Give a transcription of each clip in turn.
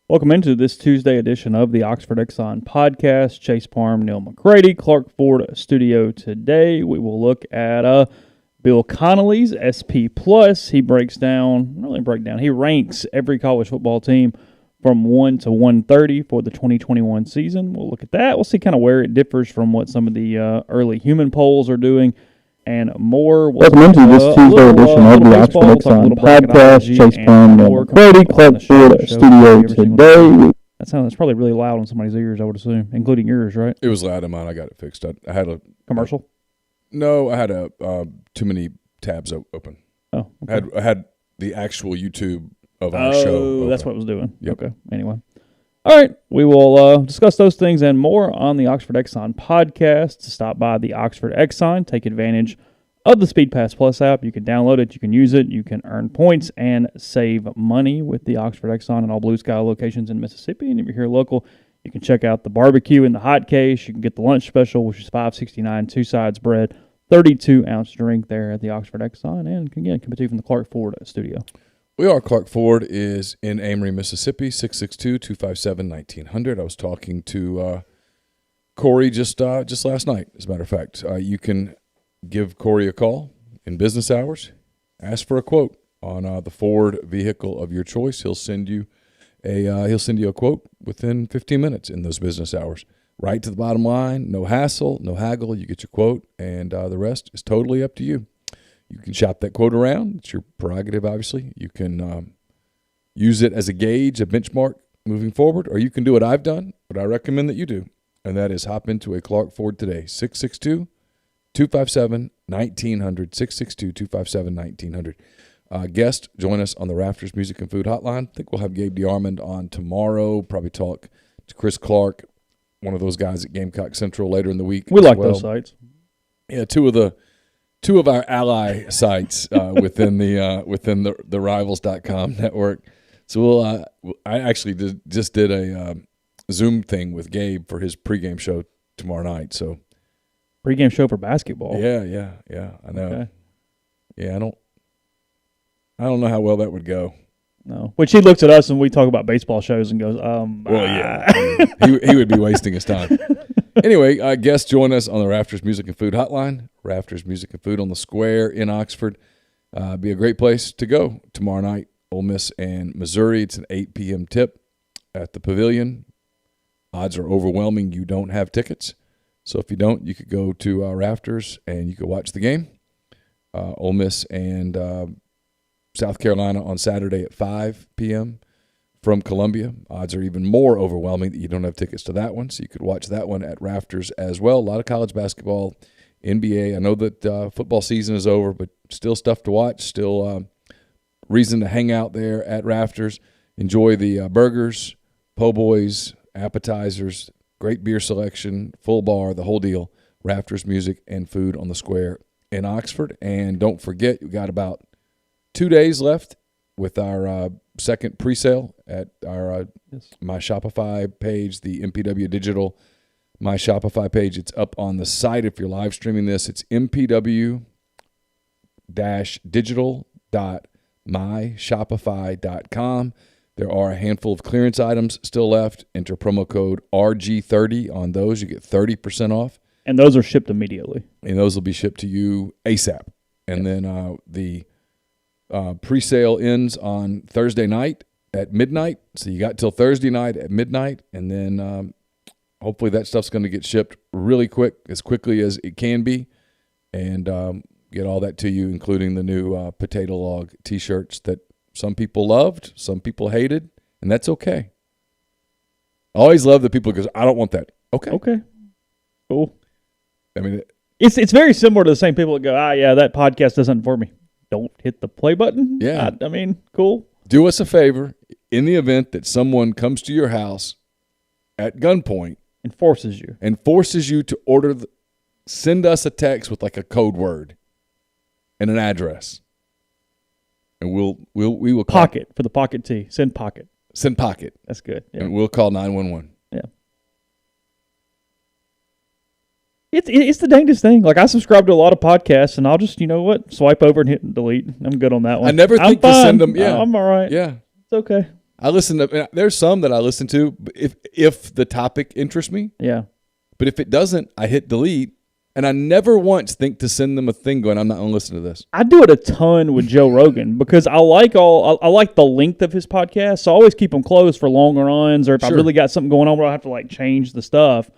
Welcome into this Tuesday edition of the Oxford Exxon Podcast. Chase Parham, Neal, McCready, Clark Ford studio today. We will look at Bill Connelly's SP+. He he ranks every college football team from 1 to 130 for the 2021 season. We'll look at that. We'll see kind of where it differs from what some of the early human polls are doing and more. Welcome into this Tuesday edition of the Oxford Exxon Podcast. Chase Parham, Neal, McCready, Clark Ford studio today. That's probably really loud on somebody's ears, I would assume, including yours, right? It was loud in mine. I got it fixed. I had a commercial. No, I had too many tabs open. Oh, okay. I had the actual YouTube of our show. Oh, that's what it was doing. Yep. Okay. Anyway. All right. We will discuss those things and more on the Oxford Exxon Podcast. To stop by the Oxford Exxon, take advantage of the Speed Pass Plus app. You can download it. You can use it. You can earn points and save money with the Oxford Exxon and all Blue Sky locations in Mississippi. And if you're here local, you can check out the barbecue in the hot case. You can get the lunch special, which is $5.69, 2 sides bread, 32-ounce drink there at the Oxford Exxon. And again, coming to you from the Clark Ford studio. We are. Clark Ford is in Amory, Mississippi, 662-257-1900. I was talking to Corey just last night, as a matter of fact. You can give Corey a call in business hours. Ask for a quote on the Ford vehicle of your choice. He'll send you a quote within 15 minutes in those business hours. Right to the bottom line, no hassle, no haggle. You get your quote, and the rest is totally up to you. You can shop that quote around. It's your prerogative, obviously. You can use it as a gauge, a benchmark moving forward, or you can do what I've done, what I recommend that you do, and that is hop into a Clark Ford today, 662-257-1900, 662-257-1900. Guest, join us on the Rafters Music and Food Hotline. I think we'll have Gabe DeArmond on tomorrow, probably talk to Chris Clark, one of those guys at Gamecock Central later in the week. We like those sites. Yeah, two of our ally sites within the Rivals.com network. So I actually just did a Zoom thing with Gabe for his pregame show tomorrow night. So pregame show for basketball. Yeah. I know. Okay. Yeah, I don't know how well that would go. No, which he looks at us and we talk about baseball shows and goes, Well, yeah, he would be wasting his time. Anyway, guests join us on the Rafters Music and Food Hotline. Rafters Music and Food on the Square in Oxford. Be a great place to go tomorrow night. Ole Miss and Missouri. It's an 8 p.m. tip at the Pavilion. Odds are overwhelming. You don't have tickets. So if you don't, you could go to Rafters and you could watch the game. Ole Miss and South Carolina on Saturday at 5 p.m. from Columbia. Odds are even more overwhelming that you don't have tickets to that one, so you could watch that one at Rafters as well. A lot of college basketball, NBA. I know that football season is over, but still stuff to watch, still reason to hang out there at Rafters. Enjoy the burgers, po' boys, appetizers, great beer selection, full bar, the whole deal. Rafters Music and Food on the Square in Oxford. And don't forget, you got about 2 days left with our second pre-sale at our My Shopify page, the MPW Digital My Shopify page. It's up on the site if you're live streaming this. It's mpw-digital.myshopify.com. There are a handful of clearance items still left. Enter promo code RG30 on those. You get 30% off. And those are shipped immediately. And those will be shipped to you ASAP. And then the pre-sale ends on Thursday night at midnight. So you got till Thursday night at midnight. And then hopefully that stuff's going to get shipped really quick, as quickly as it can be. And get all that to you, including the new Potato Log T-shirts that some people loved, some people hated, and that's okay. I always love the people because I don't want that. Okay. Cool. I mean, it's very similar to the same people that go, yeah, that podcast doesn't for me. Don't hit the play button. Yeah. I mean, cool. Do us a favor. In the event that someone comes to your house at gunpoint and forces you to send us a text with like a code word and an address, and we will call, pocket for the pocket T. Send pocket. That's good. Yeah. And we'll call 911. Yeah. It's the dangest thing. Like, I subscribe to a lot of podcasts, and I'll just, swipe over and hit delete. I'm good on that one. I never think to send them. Yeah, I'm all right. Yeah, it's okay. I listen to. There's some that I listen to if the topic interests me. Yeah. But if it doesn't, I hit delete. And I never once think to send them a thing going, I'm not going to listen to this. I do it a ton with Joe Rogan because I like the length of his podcast, so I always keep them closed for longer runs, or if I really got something going on where I have to like change the stuff.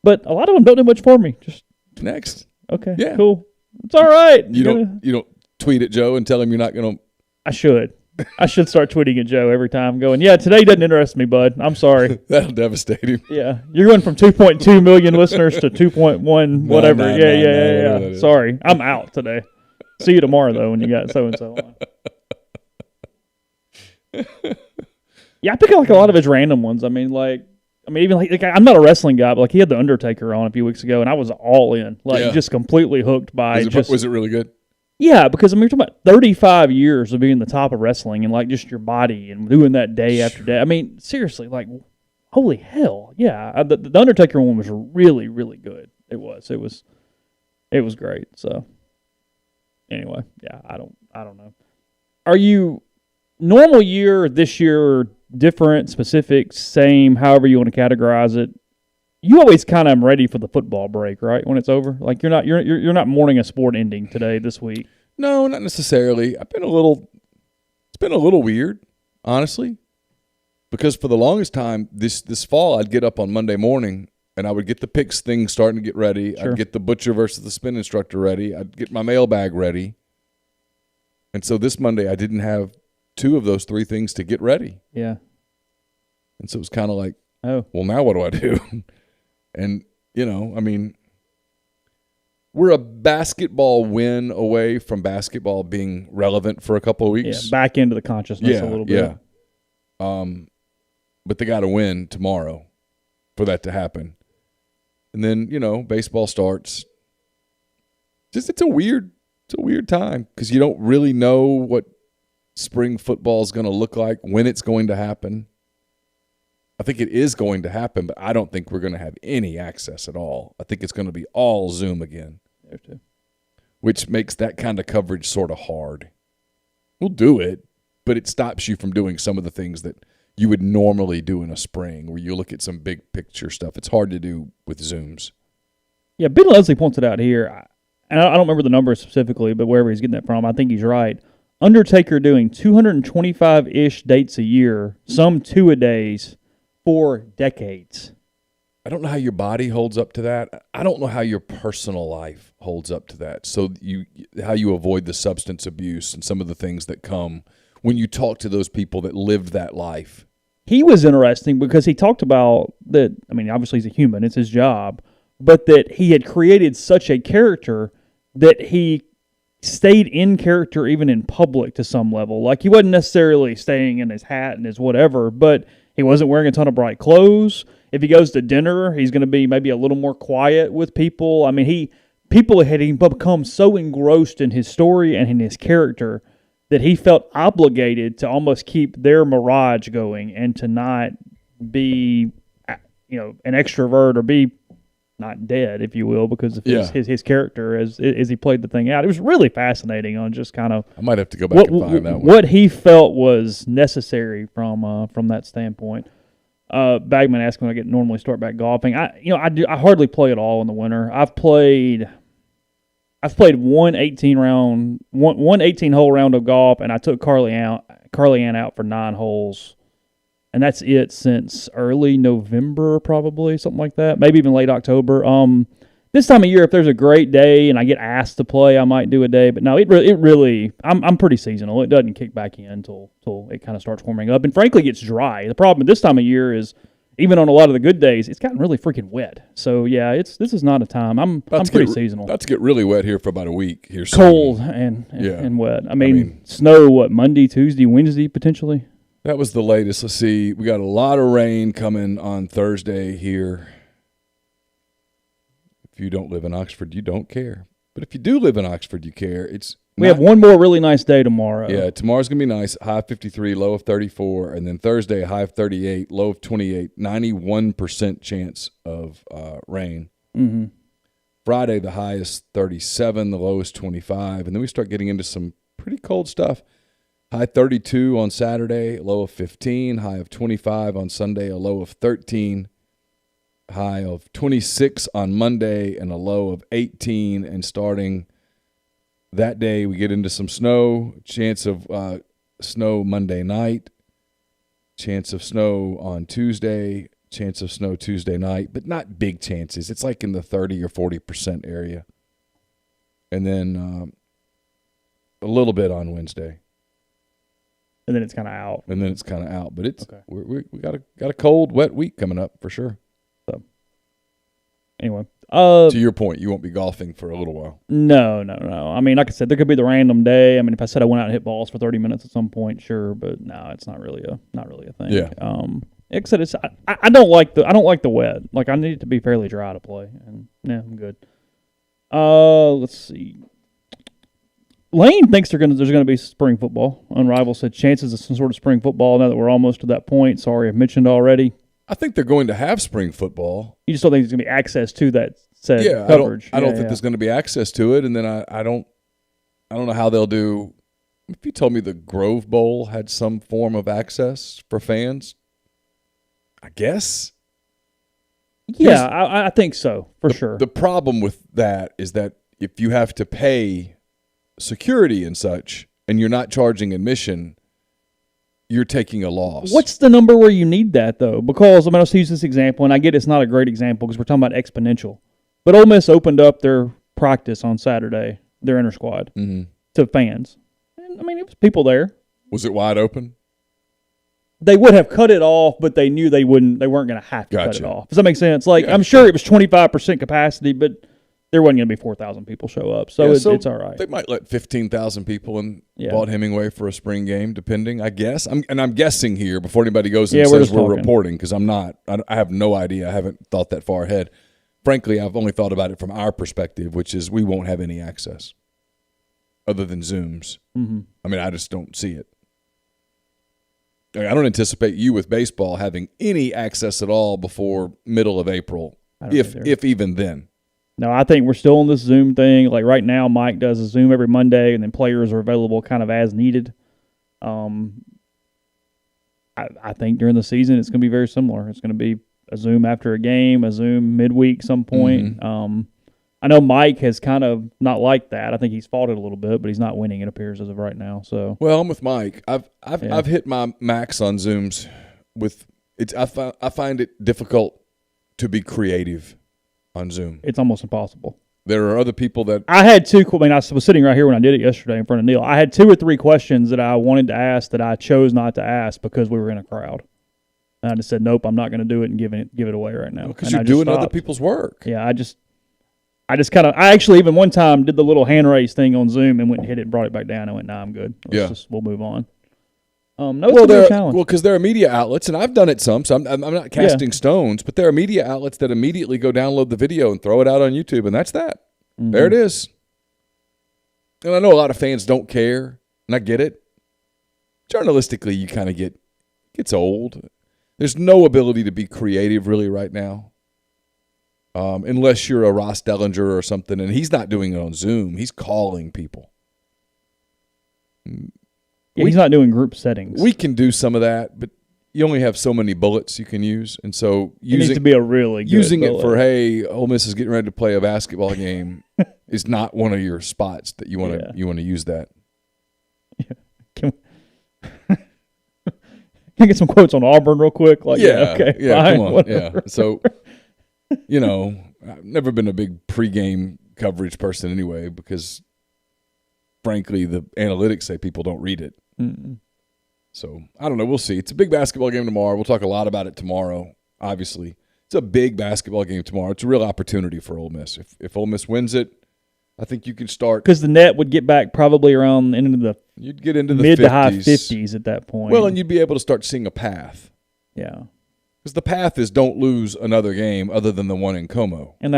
But a lot of them don't do much for me. Just next. Okay. Yeah. Cool. It's all right. You don't tweet at Joe and tell him you're not going to. I should. I should start tweeting at Joe every time, going, yeah, today doesn't interest me, bud. I'm sorry. That'll devastate him. Yeah. You're going from 2.2 million listeners to 2.1 whatever. Yeah. Sorry. I'm out today. See you tomorrow, though, when you got so-and-so on. Yeah, I pick up like a lot of his random ones. I mean, even like I'm not a wrestling guy, but like he had The Undertaker on a few weeks ago, and I was all in. Just completely hooked by Was it really good? Yeah, because I mean, we're talking about 35 years of being the top of wrestling and like just your body and doing that day after day. I mean, seriously, like, holy hell, yeah. The Undertaker one was really, really good. It was great. So, anyway, yeah, I don't know. Are you normal year, this year, different, specific, same, however you want to categorize it? You always kind of am ready for the football break, right? When it's over, like you're not mourning a sport ending this week. No, not necessarily. It's been a little weird, honestly, because for the longest time this fall, I'd get up on Monday morning and I would get the picks thing starting to get ready. Sure. I'd get the butcher versus the spin instructor ready. I'd get my mailbag ready, and so this Monday I didn't have two of those three things to get ready. Yeah, and so it was kind of like, oh, well, now what do I do? And, I mean, we're a basketball win away from basketball being relevant for a couple of weeks. Yeah, back into the consciousness a little bit. Yeah. But they got to win tomorrow for that to happen. And then, baseball starts. It's a weird time because you don't really know what spring football is going to look like, when it's going to happen. I think it is going to happen, but I don't think we're going to have any access at all. I think it's going to be all Zoom again, which makes that kind of coverage sort of hard. We'll do it, but it stops you from doing some of the things that you would normally do in a spring where you look at some big picture stuff. It's hard to do with Zooms. Yeah, Ben Leslie points it out here, and I don't remember the number specifically, but wherever he's getting that from, I think he's right. Undertaker doing 225-ish dates a year, some two-a-days, for decades. I don't know how your body holds up to that. I don't know how your personal life holds up to that. So how you avoid the substance abuse and some of the things that come when you talk to those people that lived that life. He was interesting because he talked about that, I mean, obviously he's a human, it's his job, but that he had created such a character that he stayed in character even in public to some level. Like he wasn't necessarily staying in his hat and his whatever, but he wasn't wearing a ton of bright clothes. If he goes to dinner, he's going to be maybe a little more quiet with people. I mean, people had become so engrossed in his story and in his character that he felt obligated to almost keep their mirage going and to not be, an extrovert or be not dead, if you will, because of his character as he played the thing out. It was really fascinating on just kind of I might have to go back and find that one. What he felt was necessary from that standpoint. Bagman asked when I normally start back golfing. I hardly play at all in the winter. I've played one 18-hole round of golf, and I took Carly Ann out for 9 holes. And that's it since early November, probably, something like that. Maybe even late October. This time of year, if there's a great day and I get asked to play, I might do a day. But no, it really, I'm pretty seasonal. It doesn't kick back in until it kind of starts warming up. And frankly, it gets dry. The problem at this time of year is, even on a lot of the good days, it's gotten really freaking wet. So yeah, this is not a time. I'm pretty seasonal. About to get really wet here for about a week here soon. Cold and wet. I mean, snow, Monday, Tuesday, Wednesday, potentially? That was the latest. Let's see. We got a lot of rain coming on Thursday here. If you don't live in Oxford, you don't care. But if you do live in Oxford, you care. We have one more really nice day tomorrow. Yeah, tomorrow's going to be nice. High of 53, low of 34. And then Thursday, high of 38, low of 28. 91% chance of rain. Mm-hmm. Friday, the high is 37, the low is 25. And then we start getting into some pretty cold stuff. High 32 on Saturday, low of 15. High of 25 on Sunday, a low of 13. High of 26 on Monday, and a low of 18. And starting that day, we get into some snow. Chance of snow Monday night. Chance of snow on Tuesday. Chance of snow Tuesday night, but not big chances. It's like in the 30 or 40% area. And then a little bit on Wednesday. And then it's kind of out. But it's okay. We got a cold, wet week coming up for sure. So anyway, to your point, you won't be golfing for a little while. No. I mean, like I said, there could be the random day. I mean, if I said I went out and hit balls for 30 minutes at some point, sure, but no, it's not really a thing. Yeah. Like I said, I don't like the wet. Like, I need it to be fairly dry to play, and yeah, I'm good. Let's see. Lane thinks there's going to be spring football. Unrivaled said chances of some sort of spring football now that we're almost to that point. Sorry, I've mentioned already. I think they're going to have spring football. You just don't think there's going to be access to that said coverage? I don't think there's going to be access to it, and then I don't know how they'll do. If you told me the Grove Bowl had some form of access for fans, I guess. Yeah, I think so, for sure. The problem with that is that if you have to pay security and such, and you're not charging admission, you're taking a loss. What's the number where you need that, though? Because, I mean, I'll use this example, and I get it's not a great example because we're talking about exponential. But Ole Miss opened up their practice on Saturday, their inter-squad, to fans. And, I mean, it was people there. Was it wide open? They would have cut it off, but they knew they weren't going to have to cut it off. Does that make sense? Like, I'm sure it was 25% capacity, but there wasn't going to be 4,000 people show up, so it's all right. They might let 15,000 people in Vaught Hemingway for a spring game, depending, I guess. I'm guessing here before anybody goes and says we're reporting, because I'm not. I have no idea. I haven't thought that far ahead. Frankly, I've only thought about it from our perspective, which is we won't have any access other than Zooms. Mm-hmm. I mean, I just don't see it. I don't anticipate you with baseball having any access at all before middle of April, if even then. No, I think we're still on this Zoom thing. Like right now, Mike does a Zoom every Monday, and then players are available kind of as needed. I think during the season it's going to be very similar. It's going to be a Zoom after a game, a Zoom midweek some point. Mm-hmm. I know Mike has kind of not liked that. I think he's fought it a little bit, but he's not winning, it appears, as of right now. So, well, I'm with Mike. I've hit my max on Zooms. I find it difficult to be creative on Zoom. It's almost impossible. There are other people that I had two. I mean, I was sitting right here when I did it yesterday in front of Neal. I had 2 or 3 questions that I wanted to ask that I chose not to ask because we were in a crowd. And I just said, nope, I'm not going to do it and give it away right now. Because you're doing other people's work. Yeah, I actually even one time did the little hand raise thing on Zoom and went and hit it and brought it back down. I went, nah, I'm good. We'll move on. It's a challenge. Well, because there are media outlets, and I've done it some, so I'm not casting stones, but there are media outlets that immediately go download the video and throw it out on YouTube, and that's that. Mm-hmm. There it is. And I know a lot of fans don't care, and I get it. Journalistically, you kind of gets old. There's no ability to be creative really right now. Unless you're a Ross Dellinger or something, and he's not doing it on Zoom. He's calling people. Yeah, he's not doing group settings. We can do some of that, but you only have so many bullets you can use, and so it needs to be a really good using bullet. It for Ole Miss is getting ready to play a basketball game is not one of your spots that you want to use that. Yeah. Can I get some quotes on Auburn real quick? Like, okay, fine, come on, whatever. So. I've never been a big pregame coverage person anyway because, frankly, the analytics say people don't read it. Mm-mm. So, I don't know. We'll see. It's a big basketball game tomorrow. We'll talk a lot about it tomorrow, obviously. It's a big basketball game tomorrow. It's a real opportunity for Ole Miss. If Ole Miss wins it, I think you can start. Because the net would get back probably around you'd get into the mid 50s. To high 50s at that point. Well, and you'd be able to start seeing a path. Yeah. Because the path is don't lose another game other than the one in Como. And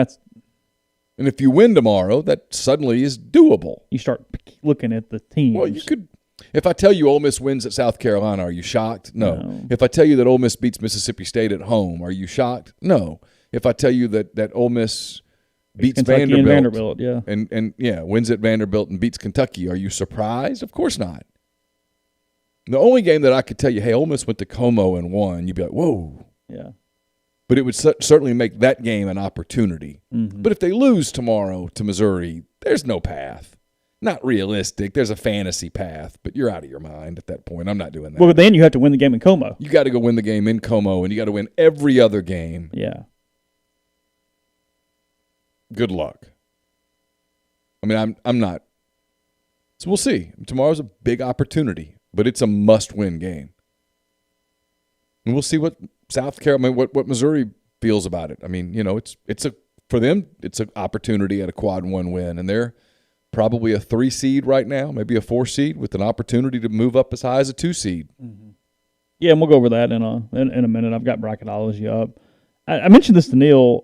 if you win tomorrow, that suddenly is doable. You start looking at the teams. Well, you could. If I tell you Ole Miss wins at South Carolina, are you shocked? No. If I tell you that Ole Miss beats Mississippi State at home, are you shocked? No. If I tell you that Ole Miss beats Vanderbilt, and wins at Vanderbilt and beats Kentucky, are you surprised? Of course not. The only game that I could tell you, hey, Ole Miss went to Como and won, you'd be like, whoa. Yeah. But it would certainly make that game an opportunity. Mm-hmm. But if they lose tomorrow to Missouri, there's no path. Not realistic. There's a fantasy path, but you're out of your mind at that point. I'm not doing that. Well, then you have to win the game in Como. You got to go win the game in Como, and you got to win every other game. Yeah. Good luck. I mean, I'm not. So we'll see. Tomorrow's a big opportunity, but it's a must-win game. And we'll see what South Carolina, what Missouri feels about it. I mean, for them, it's an opportunity at a quad 1 win, and they're probably a 3 seed right now, maybe a 4 seed with an opportunity to move up as high as a 2 seed. Mm-hmm. Yeah, and we'll go over that in a minute. I've got bracketology up. I mentioned this to Neal.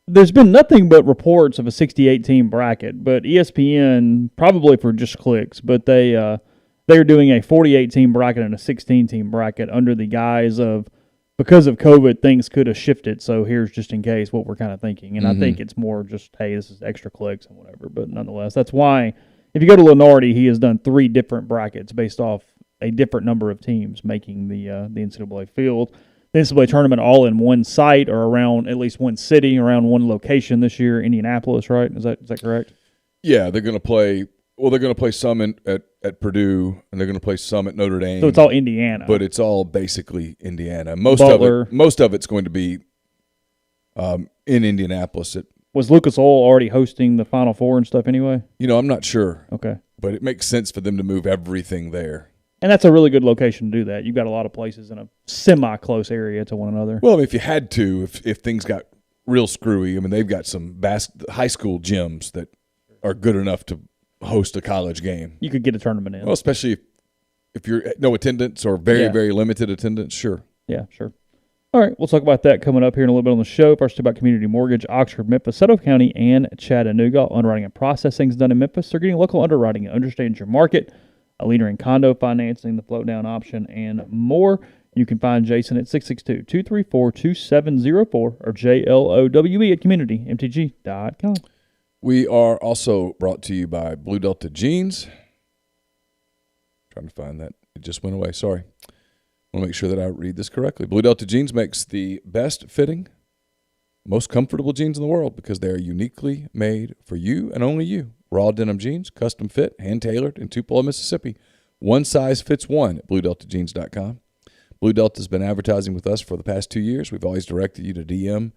There's been nothing but reports of a 68-team bracket, but ESPN, probably for just clicks, but they are doing a 48-team bracket and a 16-team bracket under the guise of, because of COVID, things could have shifted, so here's just in case what we're kind of thinking. And I think it's more just, hey, this is extra clicks and whatever, but nonetheless, that's why if you go to Lenardi, he has done 3 different brackets based off a different number of teams making the NCAA field. The NCAA tournament all in one site or around at least one city, around one location this year, Indianapolis, right? Is that correct? Yeah, they're going to play. Well, they're going to play some at Purdue, and they're going to play some at Notre Dame. So it's all Indiana, but it's all basically Indiana. Most of it's going to be in Indianapolis. Was Lucas Oil already hosting the Final Four and stuff anyway? I'm not sure. Okay, but it makes sense for them to move everything there. And that's a really good location to do that. You've got a lot of places in a semi-close area to one another. Well, if you had to, if things got real screwy, I mean, they've got some high school gyms that are good enough to host a college game. You could get a tournament in. Well, especially if you're no attendance or very, very limited attendance, sure. Yeah, sure. All right, we'll talk about that coming up here in a little bit on the show. First, about Community Mortgage, Oxford, Memphis, Settole County, and Chattanooga. All underwriting and processing is done in Memphis. They're getting local underwriting and understands your market. A leader in condo financing, the float-down option, and more. You can find Jason at 662-234-2704 or JLOWE at communitymtg.com. We are also brought to you by Blue Delta Jeans. Trying to find that. It just went away. Sorry. I want to make sure that I read this correctly. Blue Delta Jeans makes the best fitting, most comfortable jeans in the world because they are uniquely made for you and only you. Raw denim jeans, custom fit, hand-tailored in Tupelo, Mississippi. One size fits one at BlueDeltaJeans.com. Blue Delta has been advertising with us for the past 2 years. We've always directed you to DM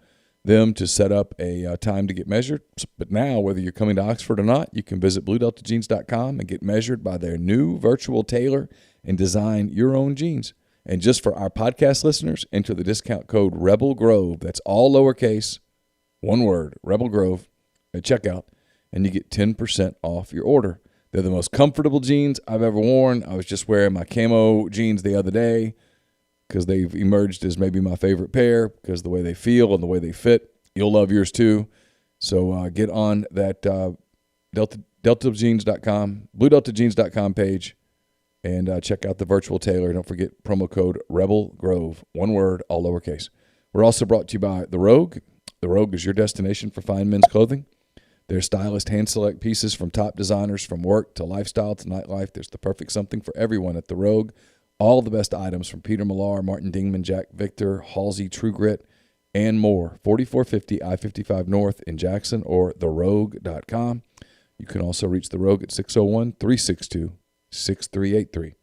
them to set up a time to get measured. But now, whether you're coming to Oxford or not, you can visit BlueDeltaJeans.com and get measured by their new virtual tailor and design your own jeans. And just for our podcast listeners, enter the discount code Rebel Grove. That's all lowercase, one word, Rebel Grove, at checkout. And you get 10% off your order. They're the most comfortable jeans I've ever worn. I was just wearing my camo jeans the other day because they've emerged as maybe my favorite pair because of the way they feel and the way they fit. You'll love yours too. So get on that DeltaJeans.com, BlueDeltaJeans.com page and check out the virtual tailor. Don't forget promo code Rebel Grove, one word, all lowercase. We're also brought to you by The Rogue. The Rogue is your destination for fine men's clothing. Their stylist hand-select pieces from top designers from work to lifestyle to nightlife. There's the perfect something for everyone at The Rogue. All the best items from Peter Millar, Martin Dingman, Jack Victor, Halsey, True Grit, and more. 4450 I-55 North in Jackson or therogue.com. You can also reach The Rogue at 601-362-6383.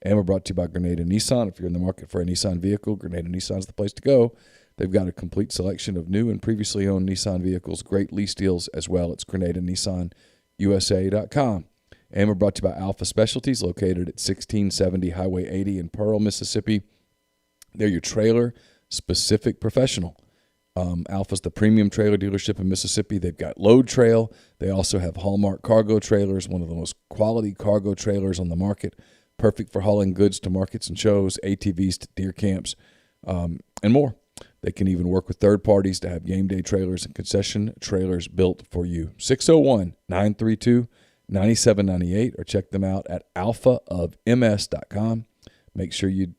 And we're brought to you by Grenada Nissan. If you're in the market for a Nissan vehicle, Grenada Nissan's the place to go. They've got a complete selection of new and previously owned Nissan vehicles, great lease deals as well. It's GrenadaNissanUSA.com. And we're brought to you by Alpha Specialties, located at 1670 Highway 80 in Parham, Mississippi. They're your trailer-specific professional. Alpha's the premium trailer dealership in Mississippi. They've got Load Trail. They also have Hallmark cargo trailers, one of the most quality cargo trailers on the market, perfect for hauling goods to markets and shows, ATVs to deer camps, and more. They can even work with third parties to have game day trailers and concession trailers built for you. 601-932-9798 or check them out at alphaofms.com. Make sure you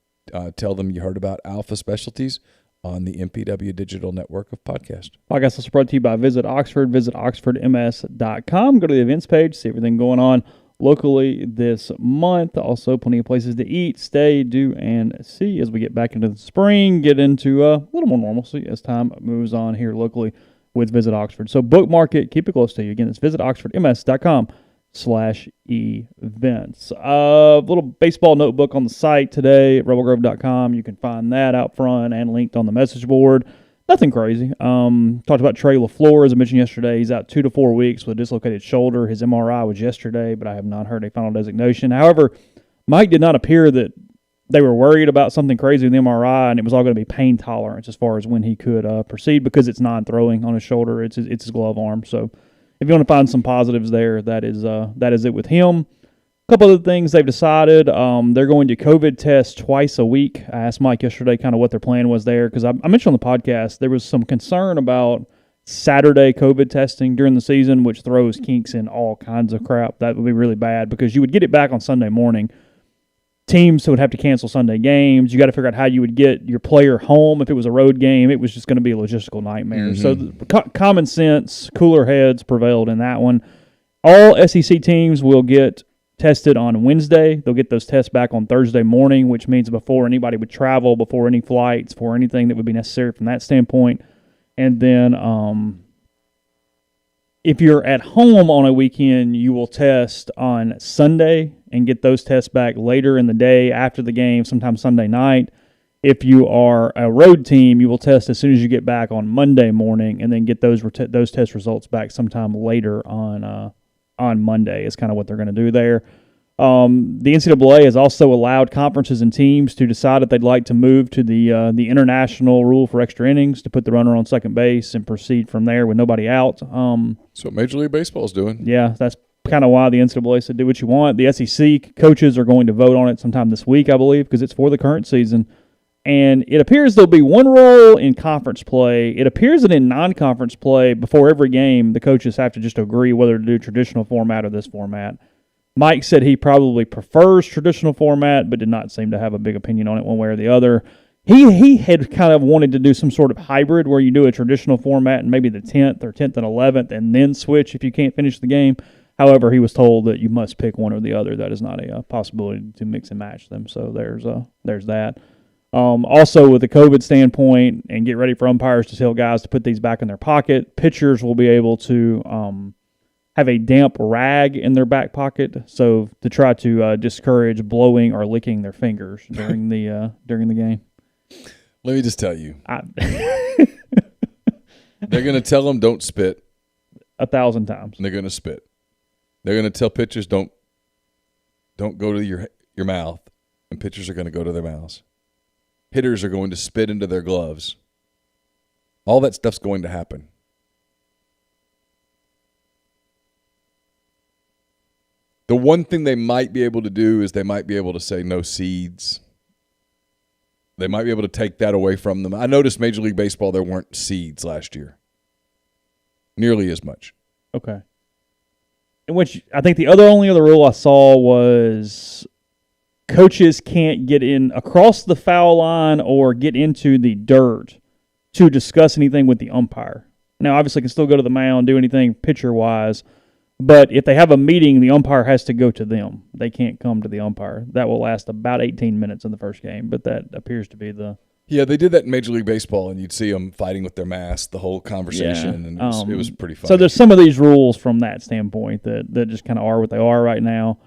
tell them you heard about Alpha Specialties on the MPW Digital Network of podcasts. Podcast also brought to you by Visit Oxford. Visit oxfordms.com. Go to the events page, see everything going on locally this month. Also, plenty of places to eat, stay, do, and see as we get back into the spring, get into a little more normalcy as time moves on here locally with Visit Oxford. So bookmark it, keep it close to you. Again, it's visitoxfordms.com/events. Little baseball notebook on the site today at rebelgrove.com. You can find that out front and linked on the message board. Nothing crazy. Talked about Trey LaFleur, as I mentioned yesterday. He's out 2 to 4 weeks with a dislocated shoulder. His MRI was yesterday, but I have not heard a final designation. However, Mike did not appear that they were worried about something crazy with the MRI, and it was all going to be pain tolerance as far as when he could proceed because it's non-throwing on his shoulder. It's his glove arm. So if you want to find some positives there, that is it with him. A couple other things they've decided. They're going to COVID test twice a week. I asked Mike yesterday kind of what their plan was there because I mentioned on the podcast there was some concern about Saturday COVID testing during the season, which throws kinks in all kinds of crap. That would be really bad because you would get it back on Sunday morning. Teams would have to cancel Sunday games. You got to figure out how you would get your player home if it was a road game. It was just going to be a logistical nightmare. Mm-hmm. So common sense, cooler heads prevailed in that one. All SEC teams will get tested on Wednesday. They'll get those tests back on Thursday morning, which means before anybody would travel, before any flights, for anything that would be necessary from that standpoint. And then if you're at home on a weekend, you will test on Sunday and get those tests back later in the day after the game, sometimes Sunday night. If you are a road team, you will test as soon as you get back on Monday morning and then get those test results back sometime later on Monday is kind of what they're going to do there. The NCAA has also allowed conferences and teams to decide if they'd like to move to the international rule for extra innings to put the runner on second base and proceed from there with nobody out. That's what Major League Baseball is doing. Yeah, that's kind of why the NCAA said do what you want. The SEC coaches are going to vote on it sometime this week, I believe, because it's for the current season. And it appears there'll be one role in conference play. It appears that in non-conference play, before every game, the coaches have to just agree whether to do traditional format or this format. Mike said he probably prefers traditional format, but did not seem to have a big opinion on it one way or the other. He had kind of wanted to do some sort of hybrid where you do a traditional format and maybe the 10th or 10th and 11th and then switch if you can't finish the game. However, he was told that you must pick one or the other. That is not a possibility to mix and match them. So there's that. Also, with the COVID standpoint, and get ready for umpires to tell guys to put these back in their pocket, pitchers will be able to have a damp rag in their back pocket, so to try to discourage blowing or licking their fingers during the game. Let me just tell you, they're going to tell them don't spit 1,000 times. And they're going to spit. They're going to tell pitchers don't go to your mouth, and pitchers are going to go to their mouths. Hitters are going to spit into their gloves. All that stuff's going to happen. The one thing they might be able to do is they might be able to say no seeds. They might be able to take that away from them. I noticed Major League Baseball, there weren't seeds last year. Nearly as much. Okay. In which I think the only other rule I saw was coaches can't get in across the foul line or get into the dirt to discuss anything with the umpire. Now, obviously, can still go to the mound, do anything pitcher-wise, but if they have a meeting, the umpire has to go to them. They can't come to the umpire. That will last about 18 minutes in the first game, but that appears to be the... Yeah, they did that in Major League Baseball, and you'd see them fighting with their mask, the whole conversation, and it was pretty funny. So there's some of these rules from that standpoint that just kind of are what they are right now.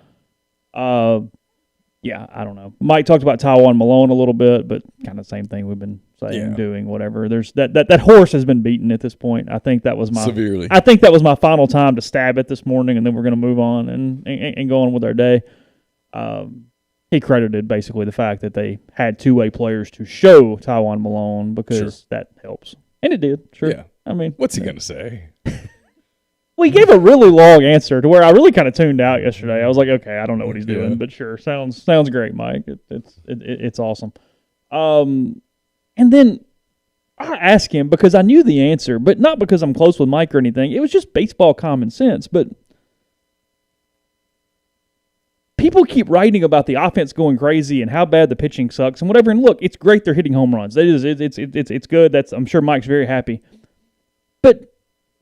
Yeah, I don't know. Mike talked about Taiwan Malone a little bit, but kind of the same thing we've been saying, doing, whatever. There's that horse has been beaten at this point. I think that was severely. I think that was my final time to stab it this morning, and then we're going to move on and go on with our day. He credited basically the fact that they had two-way players to show Taiwan Malone because that helps. And it did, sure. Yeah. I mean, what's he going to say? Well, he gave a really long answer to where I really kind of tuned out yesterday. I was like, okay, I don't know what he's doing, but sure, sounds great, Mike. It's awesome. And then I asked him because I knew the answer, but not because I'm close with Mike or anything. It was just baseball common sense. But people keep writing about the offense going crazy and how bad the pitching sucks and whatever. And look, it's great they're hitting home runs. It's good. I'm sure Mike's very happy. But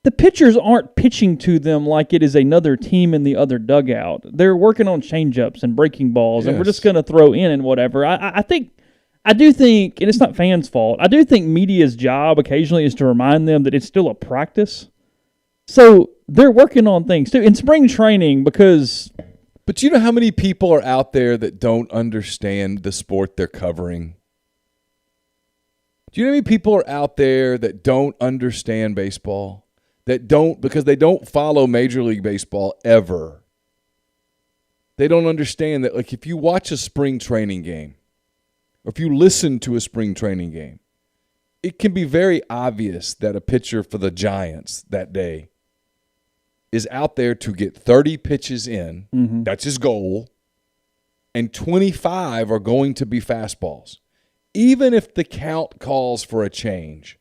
the pitchers aren't pitching to them like it is another team in the other dugout. They're working on changeups and breaking balls, and we're just going to throw in and whatever. I do think, and it's not fans' fault, I do think media's job occasionally is to remind them that it's still a practice. So they're working on things, too, in spring training because... But you know how many people are out there that don't understand the sport they're covering? Do you know how many people are out there that don't understand baseball? That don't, because they don't follow Major League Baseball ever. They don't understand that, like, if you watch a spring training game, or if you listen to a spring training game, it can be very obvious that a pitcher for the Giants that day is out there to get 30 pitches in. Mm-hmm. That's his goal. And 25 are going to be fastballs. Even if the count calls for a change,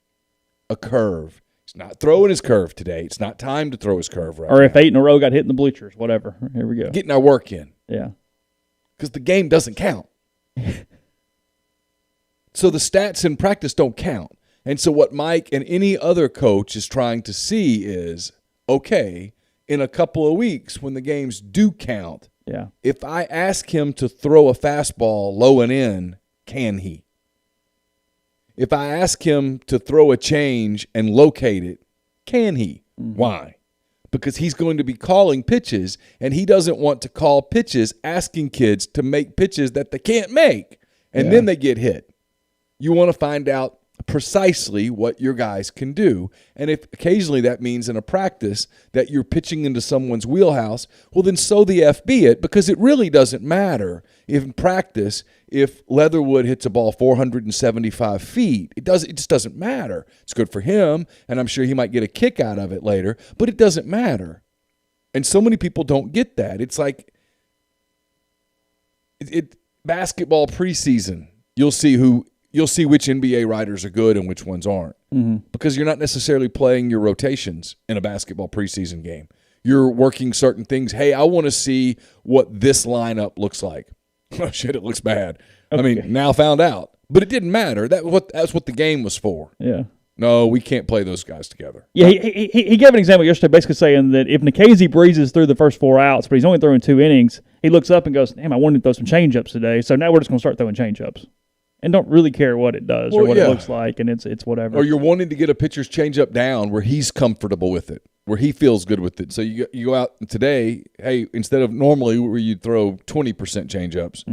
a curve. He's not throwing his curve today. It's not time to throw his curve right now. Or if 8 in a row got hit in the bleachers, whatever. Here we go. Getting our work in. Yeah. Because the game doesn't count. So the stats in practice don't count. And so what Mike and any other coach is trying to see is, okay, in a couple of weeks when the games do count, if I ask him to throw a fastball low and in, can he? If I ask him to throw a change and locate it, can he? Mm-hmm. Why? Because he's going to be calling pitches, and he doesn't want to call pitches asking kids to make pitches that they can't make, and then they get hit. You want to find out precisely what your guys can do. And if occasionally that means in a practice that you're pitching into someone's wheelhouse, well, then so the F be it, because it really doesn't matter if in practice if Leatherwood hits a ball 475 feet. It just doesn't matter. It's good for him, and I'm sure he might get a kick out of it later, but it doesn't matter. And so many people don't get that. It's like basketball preseason. You'll see which NBA writers are good and which ones aren't. Mm-hmm. Because you're not necessarily playing your rotations in a basketball preseason game. You're working certain things. Hey, I want to see what this lineup looks like. Oh, shit, it looks bad. Okay. I mean, now found out. But it didn't matter. That's what the game was for. Yeah. No, we can't play those guys together. Yeah, he gave an example yesterday basically saying that if Nikhazy breezes through the first 4 outs, but he's only throwing 2 innings, he looks up and goes, damn, I wanted to throw some change-ups today, so now we're just going to start throwing change-ups. And don't really care what it does or what it looks like, and it's whatever. Or you're wanting to get a pitcher's changeup down where he's comfortable with it, where he feels good with it. So you go out today, hey, instead of normally where you throw 20% changeups,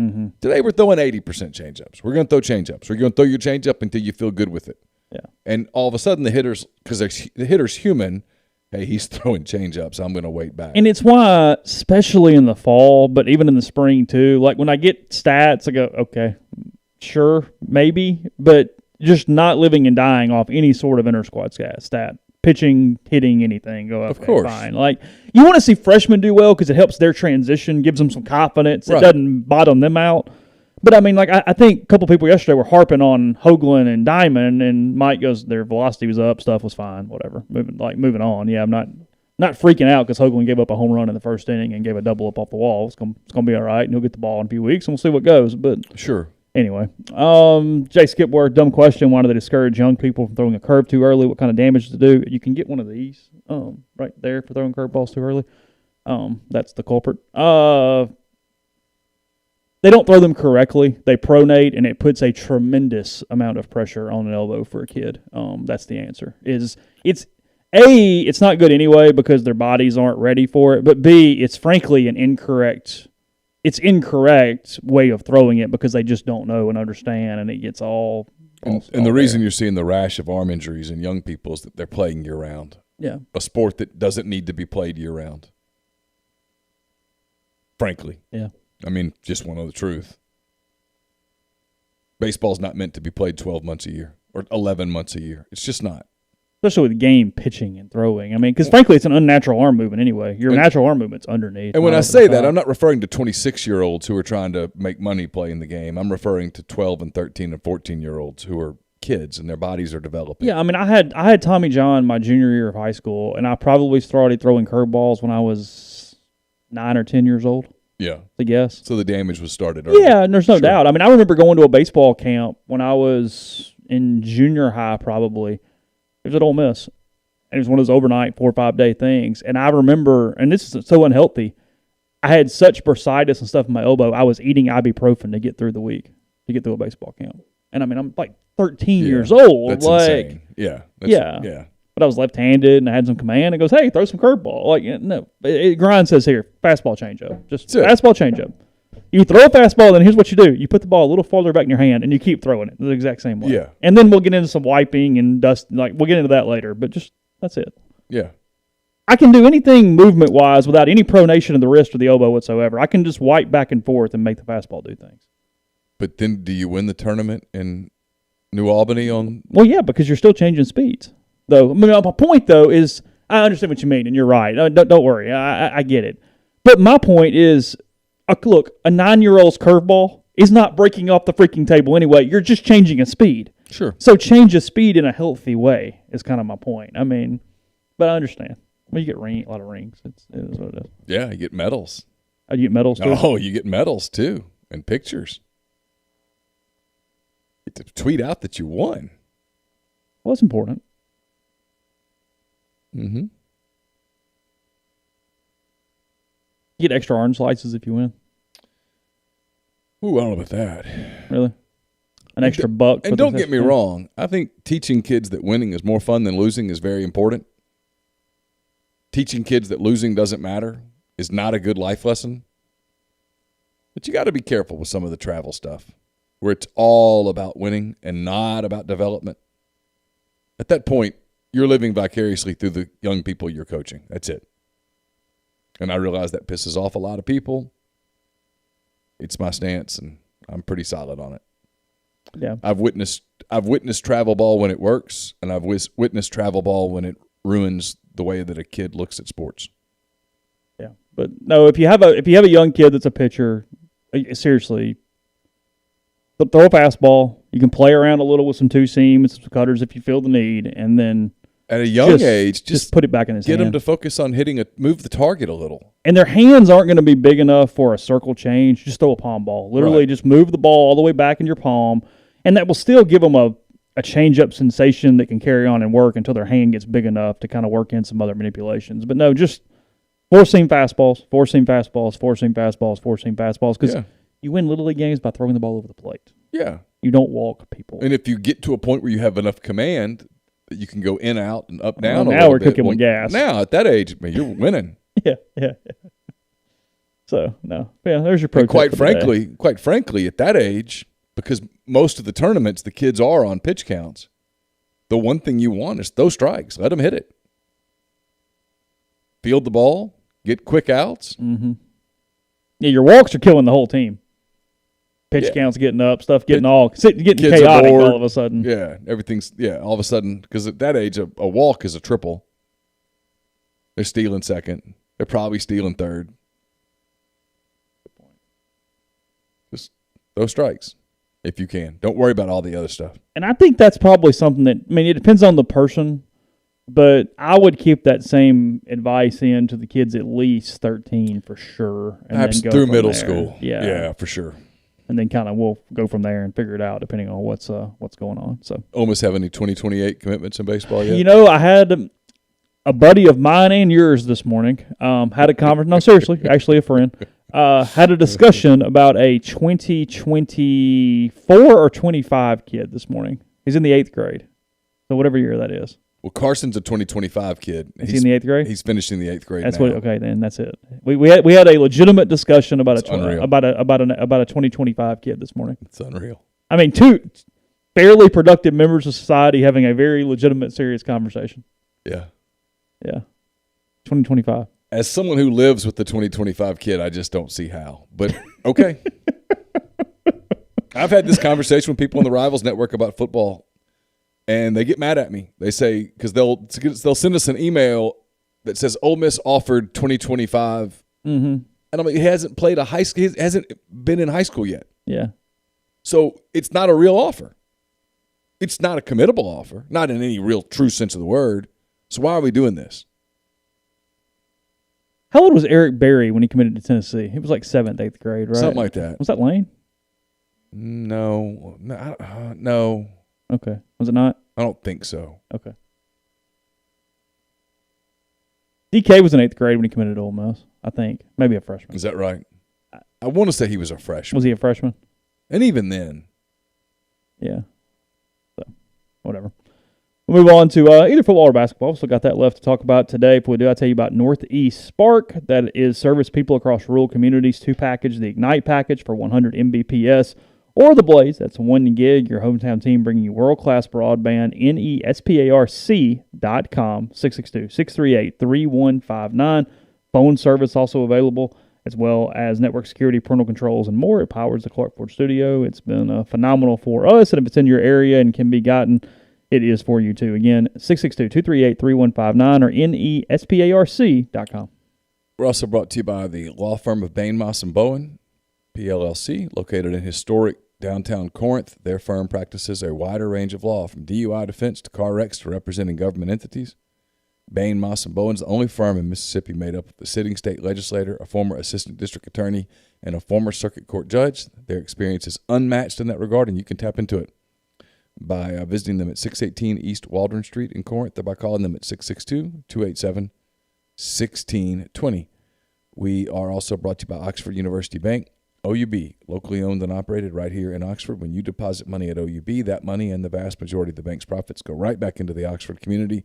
today we're throwing 80% changeups. We're going to throw changeups. We're going to throw your changeup until you feel good with it. Yeah. And all of a sudden the hitters, because the hitter's human, hey, he's throwing changeups. I'm going to wait back. And it's why, especially in the fall, but even in the spring too, like when I get stats, I go, okay, sure, maybe, but just not living and dying off any sort of inter-squad stat. Pitching, hitting, anything, go, okay, of course. Fine. Like, you want to see freshmen do well because it helps their transition, gives them some confidence. Right. It doesn't bottom them out. But, I mean, like, I think a couple people yesterday were harping on Hoagland and Diamond, and Mike goes, their velocity was up, stuff was fine, whatever. Moving on. Yeah, I'm not freaking out because Hoagland gave up a home run in the first inning and gave a double up off the wall. It's going to be all right, and he'll get the ball in a few weeks, and we'll see what goes. But sure. Anyway, Jay Skipworth, dumb question. Why do they discourage young people from throwing a curve too early? What kind of damage to do? You can get one of these right there for throwing curveballs too early. That's the culprit. They don't throw them correctly. They pronate, and it puts a tremendous amount of pressure on an elbow for a kid. That's the answer. It's not good anyway because their bodies aren't ready for it, but B, it's frankly an incorrect way of throwing it because they just don't know and understand, and it gets all And the reason you're seeing the rash of arm injuries in young people is that they're playing year-round. Yeah. A sport that doesn't need to be played year-round. Frankly. Yeah. I mean, just want to know the truth. Baseball's not meant to be played 12 months a year or 11 months a year. It's just not. Especially with game pitching and throwing. I mean, because frankly, it's an unnatural arm movement anyway. Your natural arm movement's underneath. And when I say that, I'm not referring to 26-year-olds who are trying to make money playing the game. I'm referring to 12 and 13 and 14-year-olds who are kids and their bodies are developing. Yeah, I mean, I had Tommy John my junior year of high school, and I probably started throwing curveballs when I was 9 or 10 years old. Yeah. I guess. So the damage was started early. Yeah, and there's no doubt. I mean, I remember going to a baseball camp when I was in junior high probably. It was at Ole Miss. And it was one of those overnight 4 or 5 day things. And I remember, and this is so unhealthy, I had such bursitis and stuff in my elbow, I was eating ibuprofen to get through the week, to get through a baseball camp. And I mean, I'm like 13 years old. That's like, insane. Yeah. Yeah. But I was left-handed and I had some command. It goes, hey, throw some curveball. Like, no, grind says here, fastball changeup. Just fastball changeup. You throw a fastball, then here's what you do. You put the ball a little farther back in your hand and you keep throwing it the exact same way. Yeah. And then we'll get into some wiping and dust. Like, we'll get into that later, but just that's it. Yeah. I can do anything movement-wise without any pronation of the wrist or the elbow whatsoever. I can just wipe back and forth and make the fastball do things. But then do you win the tournament in New Albany on? Well, yeah, because you're still changing speeds. Though, I mean, my point, though, is I understand what you mean, and you're right. Don't worry. I get it. But my point is, look, a 9-year-old's curveball is not breaking off the freaking table anyway. You're just changing a speed. Sure. So change a speed in a healthy way is kind of my point. I mean, but I understand. Well, you get a lot of rings. It is what it is. Yeah, you get medals. Oh, you get medals, too? Oh, you get medals, too, and pictures. You get to tweet out that you won. Well, that's important. Mm-hmm. You get extra orange slices if you win. Ooh, I don't know about that. Really? An extra buck. And don't get me wrong. I think teaching kids that winning is more fun than losing is very important. Teaching kids that losing doesn't matter is not a good life lesson. But you got to be careful with some of the travel stuff where it's all about winning and not about development. At that point, you're living vicariously through the young people you're coaching. That's it. And I realize that pisses off a lot of people. It's my stance, and I'm pretty solid on it. Yeah. I've witnessed travel ball when it works, and I've witnessed travel ball when it ruins the way that a kid looks at sports. Yeah. But no, if you have a young kid that's a pitcher, seriously, throw a fastball. You can play around a little with some two seam and some cutters if you feel the need, and then at a young age, just put it back in his hand. Get them to focus on move the target a little. And their hands aren't going to be big enough for a circle change. Just throw a palm ball. Literally, just move the ball all the way back in your palm, and that will still give them a change-up sensation that can carry on and work until their hand gets big enough to kind of work in some other manipulations. But no, just four-seam fastballs, because you win Little League games by throwing the ball over the plate. Yeah. You don't walk people. And if you get to a point where you have enough command that you can go in, out, and up, down now we're cooking with gas. Now, at that age, man, you're winning. Yeah. So, no. Yeah, there's your pro tip. Quite frankly, at that age, because most of the tournaments, the kids are on pitch counts, the one thing you want is those strikes. Let them hit it. Field the ball, get quick outs. Mm-hmm. Yeah, your walks are killing the whole team. Pitch counts getting up, stuff getting chaotic all of a sudden. Yeah, everything's all of a sudden, because at that age, a walk is a triple. They're stealing second. They're probably stealing third. Good point. Just those strikes, if you can. Don't worry about all the other stuff. And I think that's probably something that, I mean, it depends on the person, but I would keep that same advice in to the kids at least 13 for sure. And then go through from middle there. school. Yeah, for sure. And then kind of we'll go from there and figure it out depending on what's going on. So, Ole Miss have any 2028 commitments in baseball yet? You know, I had a buddy of mine and yours this morning had a conversation. No, seriously, actually a friend had a discussion about a 2024 or 25 kid this morning. He's in the 8th grade, so whatever year that is. Well, Carson's a 2025 kid. Is he in the 8th grade? He's finishing the 8th grade. That's now. Okay, then that's it. We had a legitimate discussion about about a 2025 kid this morning. It's unreal. I mean, two fairly productive members of society having a very legitimate, serious conversation. Yeah. 2025. As someone who lives with the 2025 kid, I just don't see how. But okay. I've had this conversation with people on the Rivals Network about football. And they get mad at me. They say, because they'll send us an email that says Ole Miss offered 2025, and I'm like, he hasn't played a high school. He hasn't been in high school yet. Yeah. So it's not a real offer. It's not a committable offer, not in any real true sense of the word. So why are we doing this? How old was Eric Berry when he committed to Tennessee? He was like 7th, 8th grade, right? Something like that. Was that Lane? No. Okay. Was it not? I don't think so. Okay. DK was in 8th grade when he committed to Ole Miss, I think. Maybe a freshman. Is that right? I want to say he was a freshman. Was he a freshman? And even then. Yeah. So, whatever. We'll move on to either football or basketball. We've still got that left to talk about today. If we do, I'll tell you about Northeast Spark. That is service people across rural communities to package the Ignite package for 100 Mbps or the Blaze. That's 1 gig. Your hometown team bringing you world-class broadband. NESPARC.com. 662-638-3159. Phone service also available, as well as network security, parental controls, and more. It powers the Clark Ford studio. It's been phenomenal for us, and if it's in your area and can be gotten, it is for you too. Again, 662-238-3159 or NESPARC.com. We're also brought to you by the law firm of Bain, Moss & Bowen, PLLC, located in historic downtown Corinth. Their firm practices a wider range of law, from DUI defense to car wrecks to representing government entities. Bain, Moss & Bowen is the only firm in Mississippi made up of a sitting state legislator, a former assistant district attorney, and a former circuit court judge. Their experience is unmatched in that regard, and you can tap into it by visiting them at 618 East Waldron Street in Corinth, or by calling them at 662-287-1620. We are also brought to you by Oxford University Bank, OUB, locally owned and operated right here in Oxford. When you deposit money at OUB, that money and the vast majority of the bank's profits go right back into the Oxford community.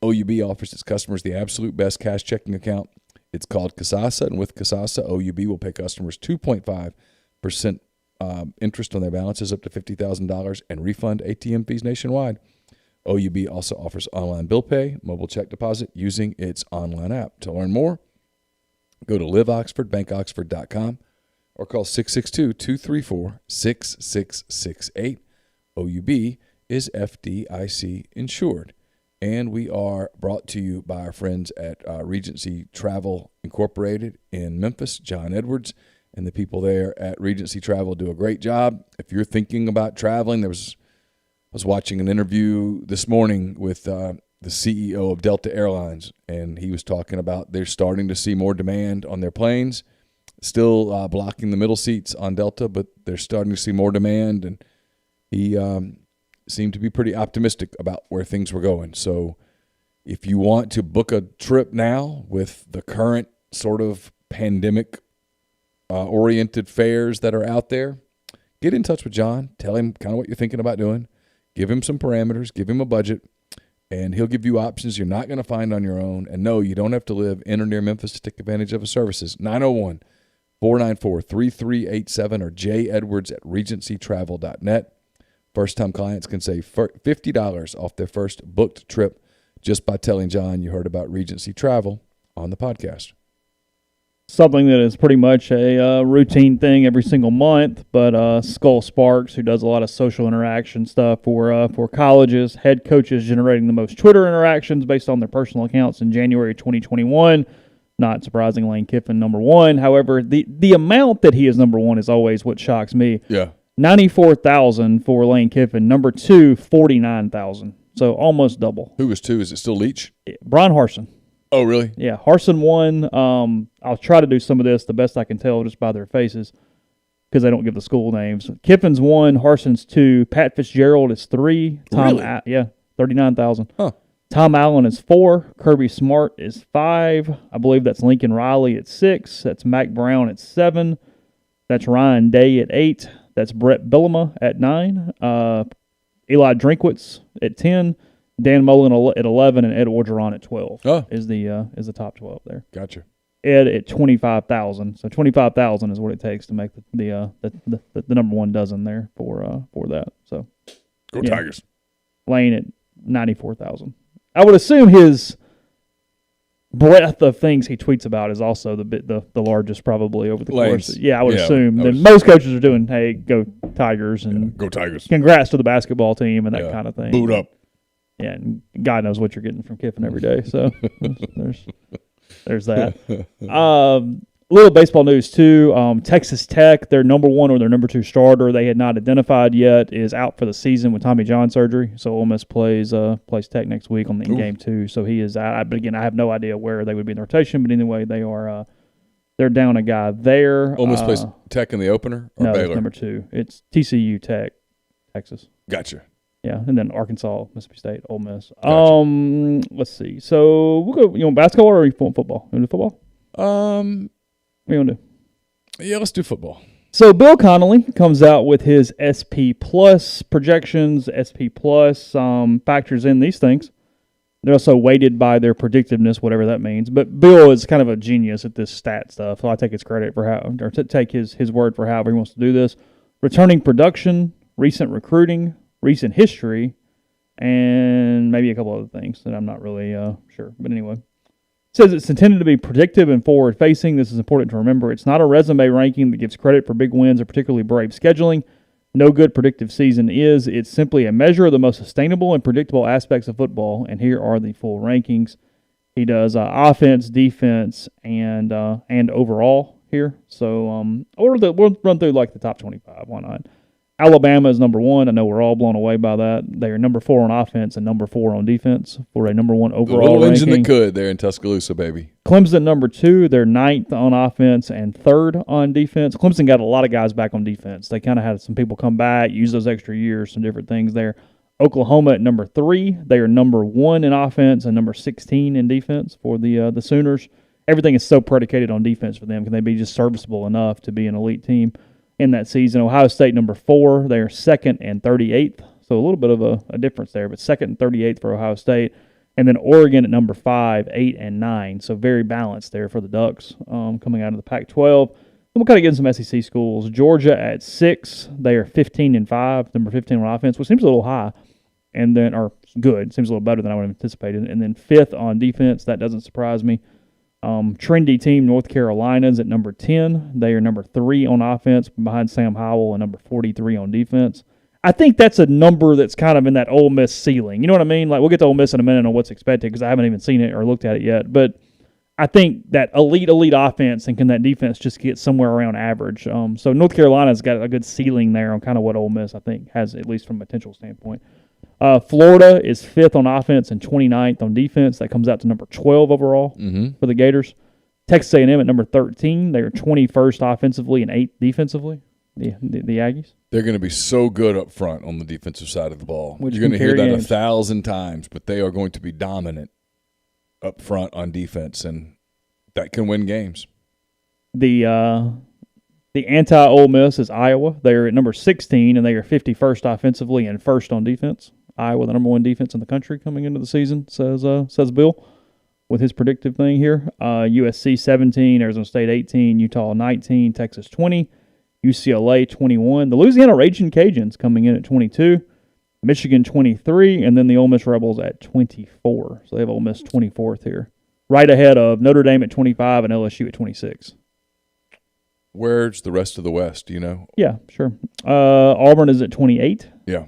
OUB offers its customers the absolute best cash checking account. It's called Kasasa, and with Kasasa, OUB will pay customers 2.5% interest on their balances up to $50,000 and refund ATM fees nationwide. OUB also offers online bill pay, mobile check deposit using its online app. To learn more, go to liveoxfordbankoxford.com or call 662-234-6668. OUB is FDIC insured. And we are brought to you by our friends at Regency Travel Incorporated in Memphis, John Edwards. And the people there at Regency Travel do a great job. If you're thinking about traveling, I was watching an interview this morning with the CEO of Delta Airlines, and he was talking about they're starting to see more demand on their planes, still blocking the middle seats on Delta, but they're starting to see more demand, and he seemed to be pretty optimistic about where things were going. So if you want to book a trip now with the current sort of pandemic oriented fares that are out there, get in touch with John. Tell him kind of what you're thinking about doing. Give him some parameters. Give him a budget. And he'll give you options you're not going to find on your own. And no, you don't have to live in or near Memphis to take advantage of his services. 901-494-3387 or jedwards@regencytravel.net. First-time clients can save $50 off their first booked trip just by telling John you heard about Regency Travel on the podcast. Something that is pretty much a routine thing every single month, but Skull Sparks, who does a lot of social interaction stuff for colleges, head coaches generating the most Twitter interactions based on their personal accounts in January 2021. Not surprising, Lane Kiffin number one. However, the amount that he is number one is always what shocks me. Yeah. 94,000 for Lane Kiffin. Number two, 49,000. So almost double. Who was two? Is it still Leach? Brian Harsin. Oh, really? Yeah, Harsin won. I'll try to do some of this the best I can tell just by their faces because they don't give the school names. Kiffin's 1, Harsin's 2, Pat Fitzgerald is 3. Really? 39,000. Huh. Tom Allen is 4. Kirby Smart is 5. I believe that's Lincoln Riley at 6. That's Mac Brown at 7. That's Ryan Day at 8. That's Brett Billema at 9. Eli Drinkwitz at 10. Dan Mullen at 11 and Ed Orgeron at 12 is the top 12 there. Gotcha. Ed at 25,000. So 25,000 is what it takes to make the number one dozen there for that. So go Tigers. Lane at 94,000. I would assume his breadth of things he tweets about is also the largest probably over the course. Yeah, I would assume that most coaches are doing, hey, go Tigers and go Tigers. Congrats to the basketball team and that kind of thing. Boot up. Yeah, and God knows what you're getting from Kiffin every day. So there's that. Little baseball news too. Texas Tech, their number one or their number two starter, they had not identified yet, is out for the season with Tommy John surgery. So Ole Miss plays Tech next week on the in-game too. So he is out. But again, I have no idea where they would be in the rotation. But anyway, they're down a guy there. Ole Miss plays Tech in the opener or no, Baylor? It's number 2. It's TCU Tech, Texas. Gotcha. Yeah, and then Arkansas, Mississippi State, Ole Miss. Gotcha. Let's see. So we'll go. You want basketball or you want football? You want to do football? What do you want to do? Yeah, let's do football. So Bill Connelly comes out with his SP Plus projections. SP Plus factors in these things. They're also weighted by their predictiveness, whatever that means. But Bill is kind of a genius at this stat stuff, so I take his credit for take his word for however he wants to do this. Returning production, recent recruiting, recent history, and maybe a couple other things that I'm not really sure. But anyway, it says it's intended to be predictive and forward-facing. This is important to remember. It's not a resume ranking that gives credit for big wins or particularly brave scheduling. No good predictive season is. It's simply a measure of the most sustainable and predictable aspects of football, and here are the full rankings. He does offense, defense, and overall here. So we'll run through like the top 25. Why not? Alabama is number 1. I know we're all blown away by that. They are number 4 on offense and number 4 on defense for a number 1 overall The little ranking. engine that could there in Tuscaloosa, baby. Clemson number 2. They're 9th on offense and 3rd on defense. Clemson got a lot of guys back on defense. They kind of had some people come back, use those extra years, some different things there. Oklahoma at number 3. They are number 1 in offense and number 16 in defense for the Sooners. Everything is so predicated on defense for them. Can they be just serviceable enough to be an elite team in that season? Ohio State number 4. They are 2nd and 38th. So a little bit of a difference there, but 2nd and 38th for Ohio State. And then Oregon at number 5, 8, and 9. So very balanced there for the Ducks coming out of the Pac-12. And we'll kind of get some SEC schools. Georgia at 6. They are 15 and 5, number 15 on offense, which seems a little high. And then, or good, seems a little better than I would have anticipated. And then 5th on defense. That doesn't surprise me. Trendy team, North Carolina's at number 10. They are number 3 on offense behind Sam Howell and number 43 on defense. I think that's a number that's kind of in that Ole Miss ceiling. You know what I mean? Like, we'll get to Ole Miss in a minute on what's expected because I haven't even seen it or looked at it yet. But I think that elite offense and can that defense just get somewhere around average. So North Carolina's got a good ceiling there on kind of what Ole Miss, I think, has, at least from a potential standpoint. Florida is 5th on offense and 29th on defense. That comes out to number 12 overall for the Gators. Texas A&M at number 13. They are 21st offensively and 8th defensively, the Aggies. They're going to be so good up front on the defensive side of the ball. Which you're going to hear that games. 1,000 times, but they are going to be dominant up front on defense, and that can win games. The anti-Ole Miss is Iowa. They are at number 16, and they are 51st offensively and 1st on defense. Iowa, the number 1 defense in the country coming into the season, says Bill, with his predictive thing here. USC 17, Arizona State 18, Utah 19, Texas 20, UCLA 21. The Louisiana Raging Cajuns coming in at 22, Michigan 23, and then the Ole Miss Rebels at 24. So they have Ole Miss 24th here, right ahead of Notre Dame at 25 and LSU at 26. Where's the rest of the West, do you know? Yeah, sure. Auburn is at 28. Yeah.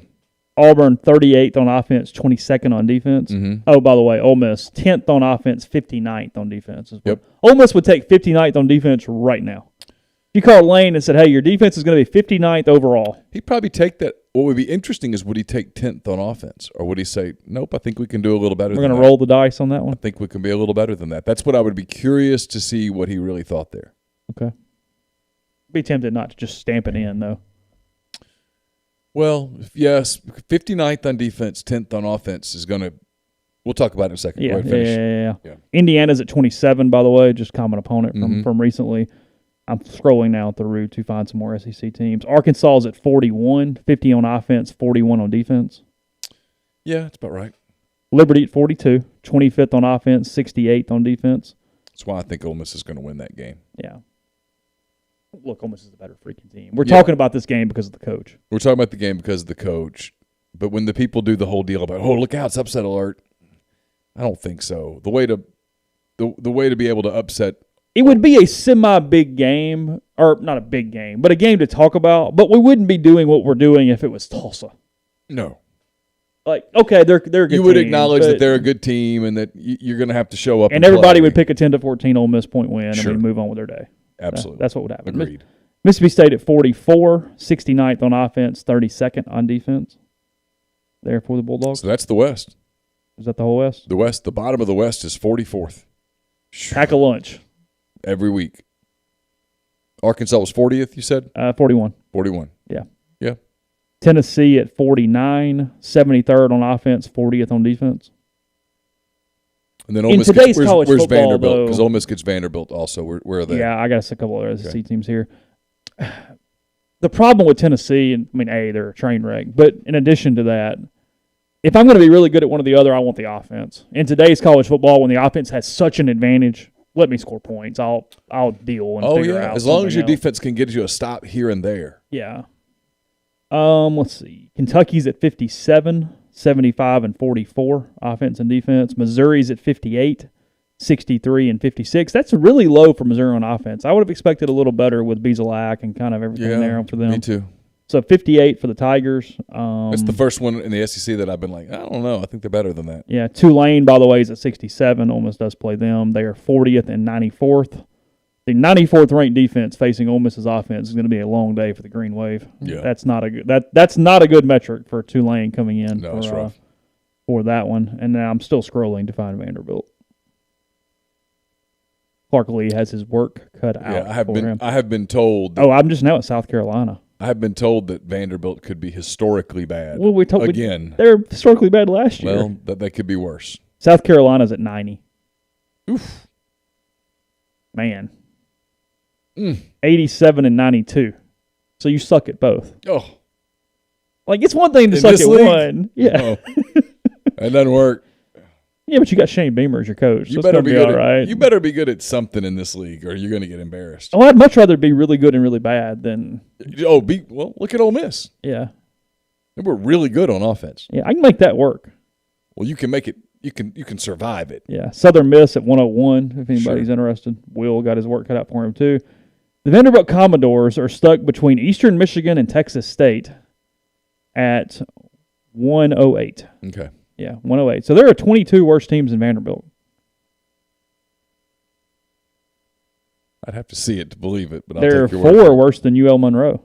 Auburn 38th on offense, 22nd on defense. Mm-hmm. Oh, by the way, Ole Miss 10th on offense, 59th on defense. Yep. Ole Miss would take 59th on defense right now. If you called Lane and said, hey, your defense is going to be 59th overall. He'd probably take that. What would be interesting is, would he take 10th on offense? Or would he say, nope, I think we can do a little better than that. We're going to roll the dice on that one? I think we can be a little better than that. That's what I would be curious to see what he really thought there. Okay. Be tempted not to just stamp it in, though. Well, yes, 59th on defense, 10th on offense is going to – we'll talk about it in a second. Yeah, Go ahead, finish. yeah. Indiana's at 27, by the way, just common opponent from recently. I'm scrolling now through to find some more SEC teams. Arkansas is at 41, 50 on offense, 41 on defense. Yeah, that's about right. Liberty at 42, 25th on offense, 68th on defense. That's why I think Ole Miss is going to win that game. Yeah. Look, Ole Miss is a better freaking team. We're talking about this game because of the coach. We're talking about the game because of the coach. But when the people do the whole deal about, oh, look out, it's upset alert, I don't think so. The way to be able to upset. It would be a semi-big game, or not a big game, but a game to talk about. But we wouldn't be doing what we're doing if it was Tulsa. No. Like, okay, they're a good team. You would acknowledge that they're a good team and that you're going to have to show up. And everybody would pick a 10-14 Ole Miss point win and we'd move on with their day. Absolutely. That's what would happen. Agreed. Mississippi State at 44, 69th on offense, 32nd on defense. There for the Bulldogs. So that's the West. Is that the whole West? The West, the bottom of the West is 44th. Pack a lunch. Every week. Arkansas was 40th, you said? 41. 41. Yeah. Yeah. Tennessee at 49, 73rd on offense, 40th on defense. And then Ole Miss today's gets, college where's football, Vanderbilt? Because Ole Miss gets Vanderbilt also. Where are they? Yeah, I got a couple of SEC teams here. The problem with Tennessee, and they're a train wreck. But in addition to that, if I'm going to be really good at one or the other, I want the offense. In today's college football, when the offense has such an advantage, let me score points. I'll deal and figure out. As long as your defense can get you a stop here and there. Yeah. Let's see. Kentucky's at 57, 75, and 44 offense and defense. Missouri's at 58, 63, and 56. That's really low for Missouri on offense. I would have expected a little better with Beaslak and kind of everything there for them. Me too. So 58 for the Tigers. That's the first one in the SEC that I've been like, I don't know. I think they're better than that. Yeah, Tulane, by the way, is at 67. Ole Miss does play them. They are 40th and 94th. The 94th ranked defense facing Ole Miss's offense is going to be a long day for the Green Wave. Yeah, that's not a good that's not a good metric for Tulane coming in for that one. And now I'm still scrolling to find Vanderbilt. Clark Lee has his work cut out. Yeah, I have been told. I'm just now at South Carolina. I have been told that Vanderbilt could be historically bad. Well, again. They were historically bad last year. Well, that could be worse. South Carolina's at 90. Oof. Man. 87 and 92. So you suck at both. Oh. Like, it's one thing to suck at one. Yeah. Oh. That doesn't work. Yeah, but you got Shane Beamer as your coach. You so better be good. All right. You better be good at something in this league, or you're going to get embarrassed. Oh, I'd much rather be really good and really bad than. Well, look at Ole Miss. Yeah. And we're really good on offense. Yeah, I can make that work. Well, you can make it. You can survive it. Yeah. Southern Miss at 101. If anybody's interested, Will got his work cut out for him too. The Vanderbilt Commodores are stuck between Eastern Michigan and Texas State at 108. Okay. Yeah, 108. So there are 22 worst teams in Vanderbilt. I'd have to see it to believe it, but there I'll take your are word 4 worse than UL Monroe.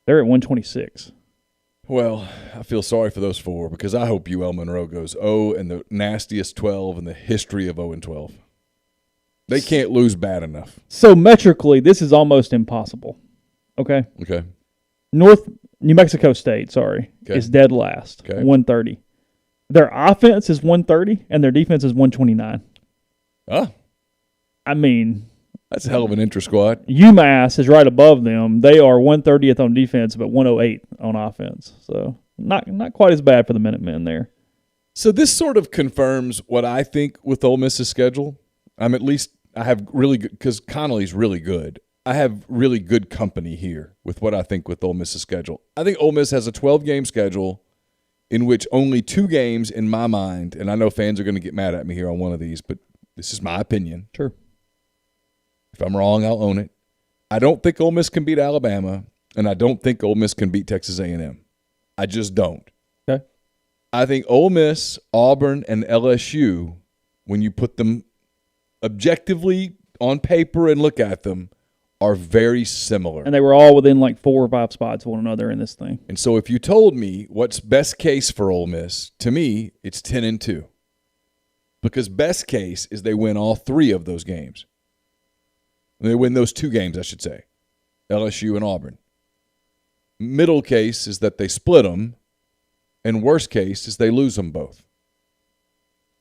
They're at 126. Well, I feel sorry for those 4 because I hope UL Monroe goes 0 and the nastiest 12 in the history of 0 and 12. They can't lose bad enough. So metrically, this is almost impossible. Okay? Okay. New Mexico State, is dead last, 130. Their offense is 130, and their defense is 129. Huh? I mean, that's a hell of an intra-squad. UMass is right above them. They are 130th on defense, but 108 on offense. So not quite as bad for the Minutemen there. So this sort of confirms what I think with Ole Miss's schedule. I have really good, because Connelly's really good. I have really good company here with what I think with Ole Miss's schedule. I think Ole Miss has a 12-game schedule in which only 2 games in my mind, and I know fans are going to get mad at me here on one of these, but this is my opinion. Sure. If I'm wrong, I'll own it. I don't think Ole Miss can beat Alabama, and I don't think Ole Miss can beat Texas A&M. I just don't. Okay. I think Ole Miss, Auburn, and LSU, when you put them objectively on paper and look at them, are very similar. And they were all within like 4 or 5 spots of one another in this thing. And so if you told me what's best case for Ole Miss, to me, it's 10-2. Because best case is they win all 3 of those games. They win those 2 games, I should say, LSU and Auburn. Middle case is that they split them, and worst case is they lose them both.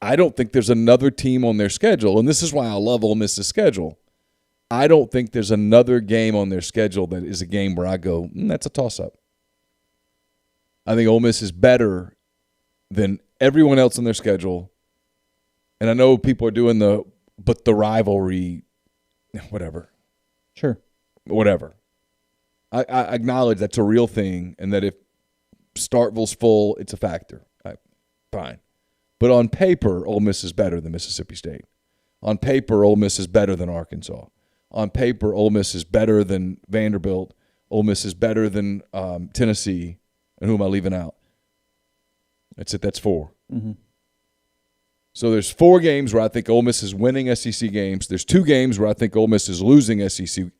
I don't think there's another team on their schedule, and this is why I love Ole Miss's schedule. I don't think there's another game on their schedule that is a game where I go, that's a toss-up. I think Ole Miss is better than everyone else on their schedule. And I know people are doing the rivalry, whatever. Sure. Whatever. I acknowledge that's a real thing and that if Starkville's full, it's a factor. Fine. But on paper, Ole Miss is better than Mississippi State. On paper, Ole Miss is better than Arkansas. On paper, Ole Miss is better than Vanderbilt. Ole Miss is better than Tennessee. And who am I leaving out? That's it. That's 4. Mm-hmm. So there's 4 games where I think Ole Miss is winning SEC games. There's 2 games where I think Ole Miss is losing SEC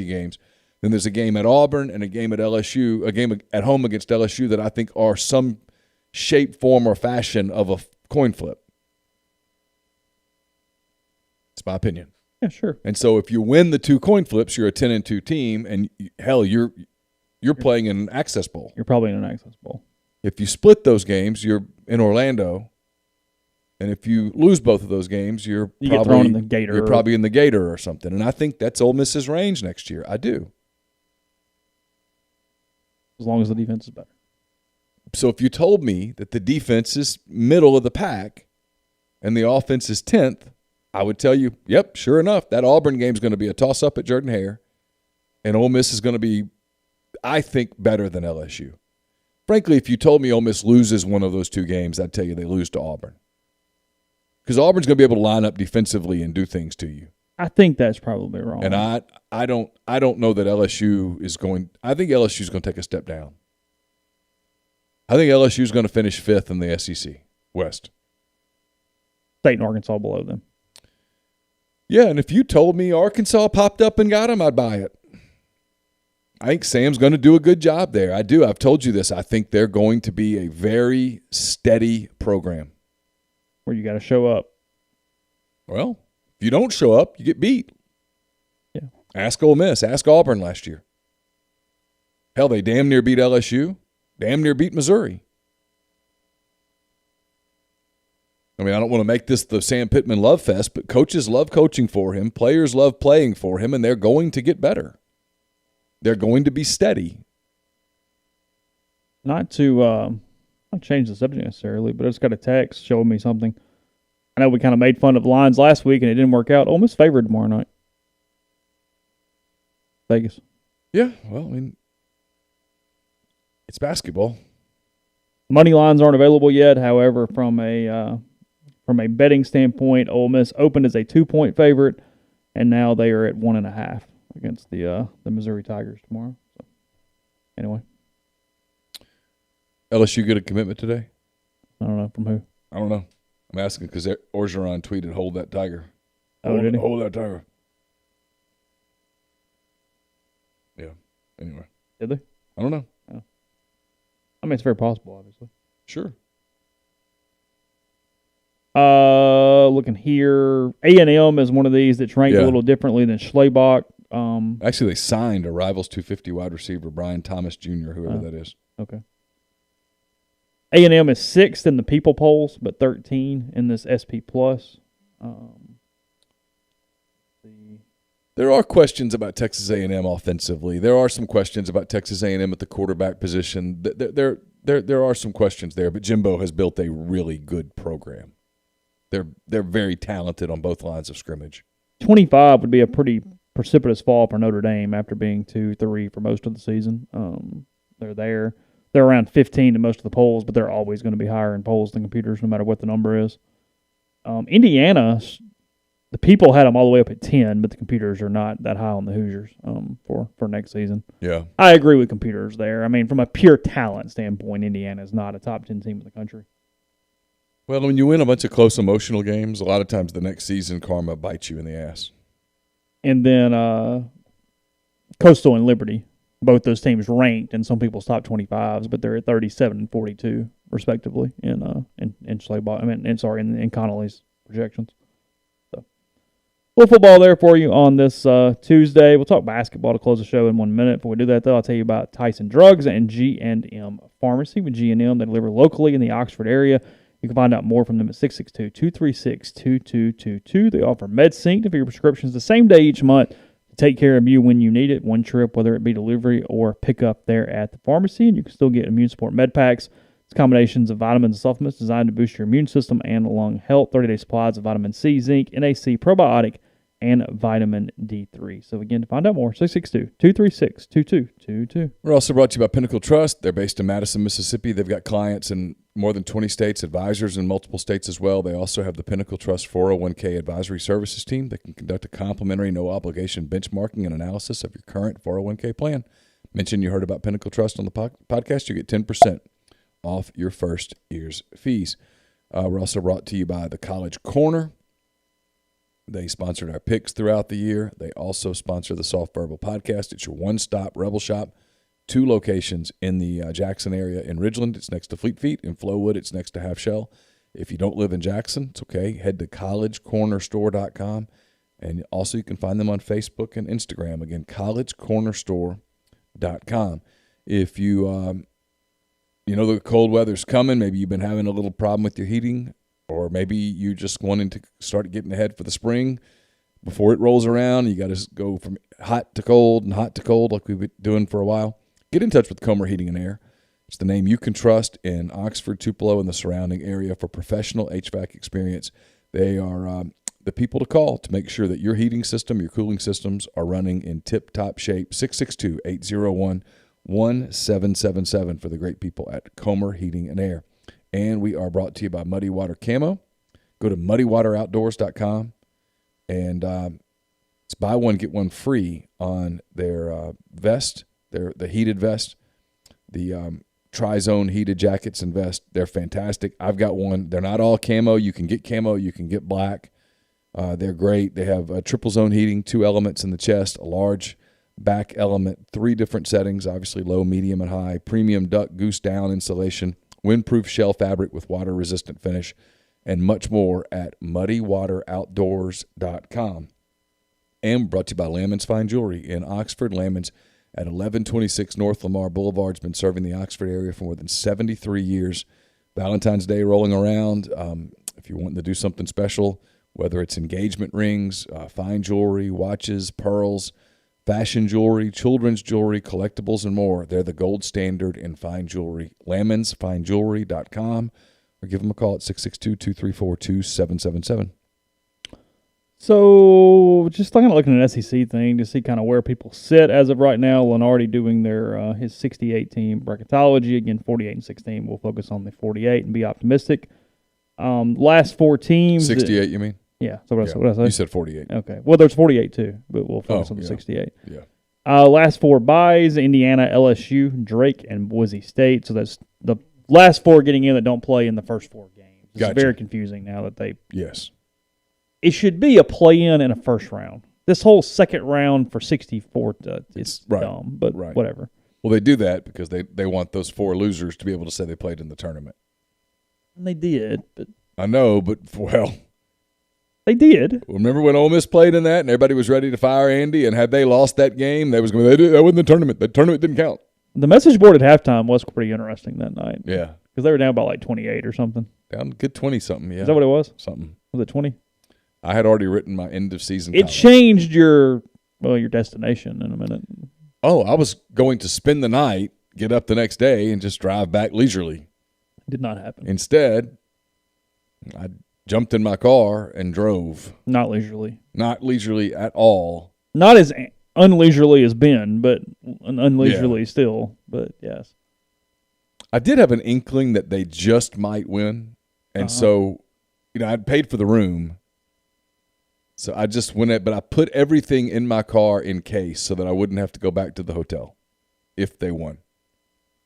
games. Then there's a game at Auburn and a game at LSU, a game at home against LSU that I think are some shape, form, or fashion of a coin flip. It's my opinion. Yeah, sure. And so if you win the 2 coin flips, you're a 10-2 team, and hell, you're playing in an Access Bowl. You're probably in an Access Bowl. If you split those games, you're in Orlando. And if you lose both of those games, you get thrown in the Gator. You're probably in the Gator or something. And I think that's Ole Miss's range next year. I do. As long as the defense is better. So if you told me that the defense is middle of the pack and the offense is 10th, I would tell you, yep, sure enough, that Auburn game is going to be a toss-up at Jordan-Hare, and Ole Miss is going to be, I think, better than LSU. Frankly, if you told me Ole Miss loses one of those two games, I'd tell you they lose to Auburn. Because Auburn's going to be able to line up defensively and do things to you. I think that's probably wrong. And I don't know that LSU is going – I think LSU is going to take a step down. I think LSU is going to finish 5th in the SEC West. State and Arkansas below them. Yeah, and if you told me Arkansas popped up and got them, I'd buy it. I think Sam's going to do a good job there. I do. I've told you this. I think they're going to be a very steady program. Where you got to show up. Well, if you don't show up, you get beat. Yeah. Ask Ole Miss. Ask Auburn last year. Hell, they damn near beat LSU. Damn near beat Missouri. I mean, I don't want to make this the Sam Pittman love fest, but coaches love coaching for him. Players love playing for him, and they're going to get better. They're going to be steady. Not to change the subject necessarily, but I just got a text showing me something. I know we kind of made fun of the lines last week, and it didn't work out. Ole Miss favored tomorrow night. Vegas. Yeah, well, I mean, it's basketball. Money lines aren't available yet. However, from a betting standpoint, Ole Miss opened as a 2-point favorite, and now they are at 1.5 against the Missouri Tigers tomorrow. So, anyway, LSU get a commitment today? I don't know from who. I don't know. I'm asking because Orgeron tweeted, "Hold that tiger." Did he? Hold that tiger. Yeah. Anyway, did they? I don't know. Oh. I mean, it's very possible, obviously. Sure. Looking here, A&M is one of these that's ranked a little differently than Schlabach. Actually, they signed a Rivals 250 wide receiver, Brian Thomas Jr., whoever that is. Okay. A&M is 6th in the People polls, but 13 in this SP+. There are questions about Texas A&M offensively. There are some questions about Texas A&M at the quarterback position. There are some questions there, but Jimbo has built a really good program. They're very talented on both lines of scrimmage. 25 would be a pretty precipitous fall for Notre Dame after being 2-3 for most of the season. They're there. They're around 15 in most of the polls, but they're always going to be higher in polls than computers, no matter what the number is. Indiana, the People had them all the way up at 10, but the computers are not that high on the Hoosiers for next season. Yeah, I agree with computers there. I mean, from a pure talent standpoint, Indiana is not a top 10 team in the country. Well, when you win a bunch of close emotional games, a lot of times the next season karma bites you in the ass. And then Coastal and Liberty, both those teams ranked in some people's top 25s, but they're at 37 and 42 respectively in Schlabach. In Connelly's projections. So, a little football there for you on this Tuesday. We'll talk basketball to close the show in 1 minute. Before we do that, though, I'll tell you about Tyson Drugs and G&M Pharmacy. With G&M, they deliver locally in the Oxford area. You can find out more from them at 662-236-2222. They offer MedSync to fill your prescriptions the same day each month to take care of you when you need it. One trip, whether it be delivery or pickup there at the pharmacy. And you can still get immune support med packs. It's combinations of vitamins and supplements designed to boost your immune system and lung health. 30-day supplies of vitamin C, zinc, NAC, probiotic, and vitamin D3. So again, to find out more, 662-236-2222. We're also brought to you by Pinnacle Trust. They're based in Madison, Mississippi. They've got clients in more than 20 states, advisors in multiple states as well. They also have the Pinnacle Trust 401k advisory services team that can conduct a complimentary, no-obligation benchmarking and analysis of your current 401k plan. Mention you heard about Pinnacle Trust on the podcast. You get 10% off your first year's fees. We're also brought to you by the College Corner. They sponsored our picks throughout the year. They also sponsor the Soft Verbal Podcast. It's your one-stop Rebel Shop. 2 locations in the Jackson area. In Ridgeland, it's next to Fleet Feet. In Flowood, it's next to Half Shell. If you don't live in Jackson, it's okay. Head to collegecornerstore.com. And also you can find them on Facebook and Instagram. Again, collegecornerstore.com. If you the cold weather's coming, maybe you've been having a little problem with your heating, or maybe you just wanting to start getting ahead for the spring before it rolls around. You got to go from hot to cold and hot to cold like we've been doing for a while. Get in touch with Comer Heating and Air. It's the name you can trust in Oxford, Tupelo, and the surrounding area for professional HVAC experience. They are the people to call to make sure that your heating system, your cooling systems are running in tip-top shape. 662-801-1777 for the great people at Comer Heating and Air. And we are brought to you by Muddy Water Camo. Go to muddywateroutdoors.com and it's buy one, get one free on their vest, the heated vest, the Tri-Zone heated jackets and vest. They're fantastic. I've got one. They're not all camo. You can get camo. You can get black. They're great. They have triple zone heating, 2 elements in the chest, a large back element, 3 different settings, obviously low, medium, and high, premium duck goose down insulation, windproof shell fabric with water-resistant finish, and much more at muddywateroutdoors.com. And brought to you by Lammon's Fine Jewelry in Oxford. Lammon's at 1126 North Lamar Boulevard. It's been serving the Oxford area for more than 73 years. Valentine's Day rolling around. If you're wanting to do something special, whether it's engagement rings, fine jewelry, watches, pearls, fashion jewelry, children's jewelry, collectibles, and more, they're the gold standard in fine jewelry. LammonsFineJewelry.com, or give them a call at 662-234-2777. So, just looking at an SEC thing to see kind of where people sit as of right now. Lenardi doing his 68-team bracketology. Again, 48-16. We'll focus on the 48 and be optimistic. Last 4 teams. 68, you mean? Yeah. So what did I say? You said 48. Okay. Well, there's 48 too, but we'll focus on the 68. Yeah. Last 4 byes: Indiana, LSU, Drake, and Boise State. So that's the last 4 getting in that don't play in the first 4 games. It's very confusing now that they. Yes. It should be a play-in and a first round. This whole second round for 64, it's dumb, but whatever. Well, they do that because they want those 4 losers to be able to say they played in the tournament. And they did, but I know, but they did. Remember when Ole Miss played in that, and everybody was ready to fire Andy, and had they lost that game, that wasn't the tournament. The tournament didn't count. The message board at halftime was pretty interesting that night. Yeah, because they were down by like 28 or something. Down good 20 something. Yeah, is that what it was? Something. Was it 20? I had already written my end of season. It changed your destination in a minute. Oh, I was going to spend the night, get up the next day, and just drive back leisurely. Did not happen. Instead, I jumped in my car and drove. Not leisurely. Not leisurely at all. Not as unleisurely as Ben, but unleisurely still. But yes. I did have an inkling that they just might win. And so, I'd paid for the room. So I just went but I put everything in my car in case so that I wouldn't have to go back to the hotel if they won,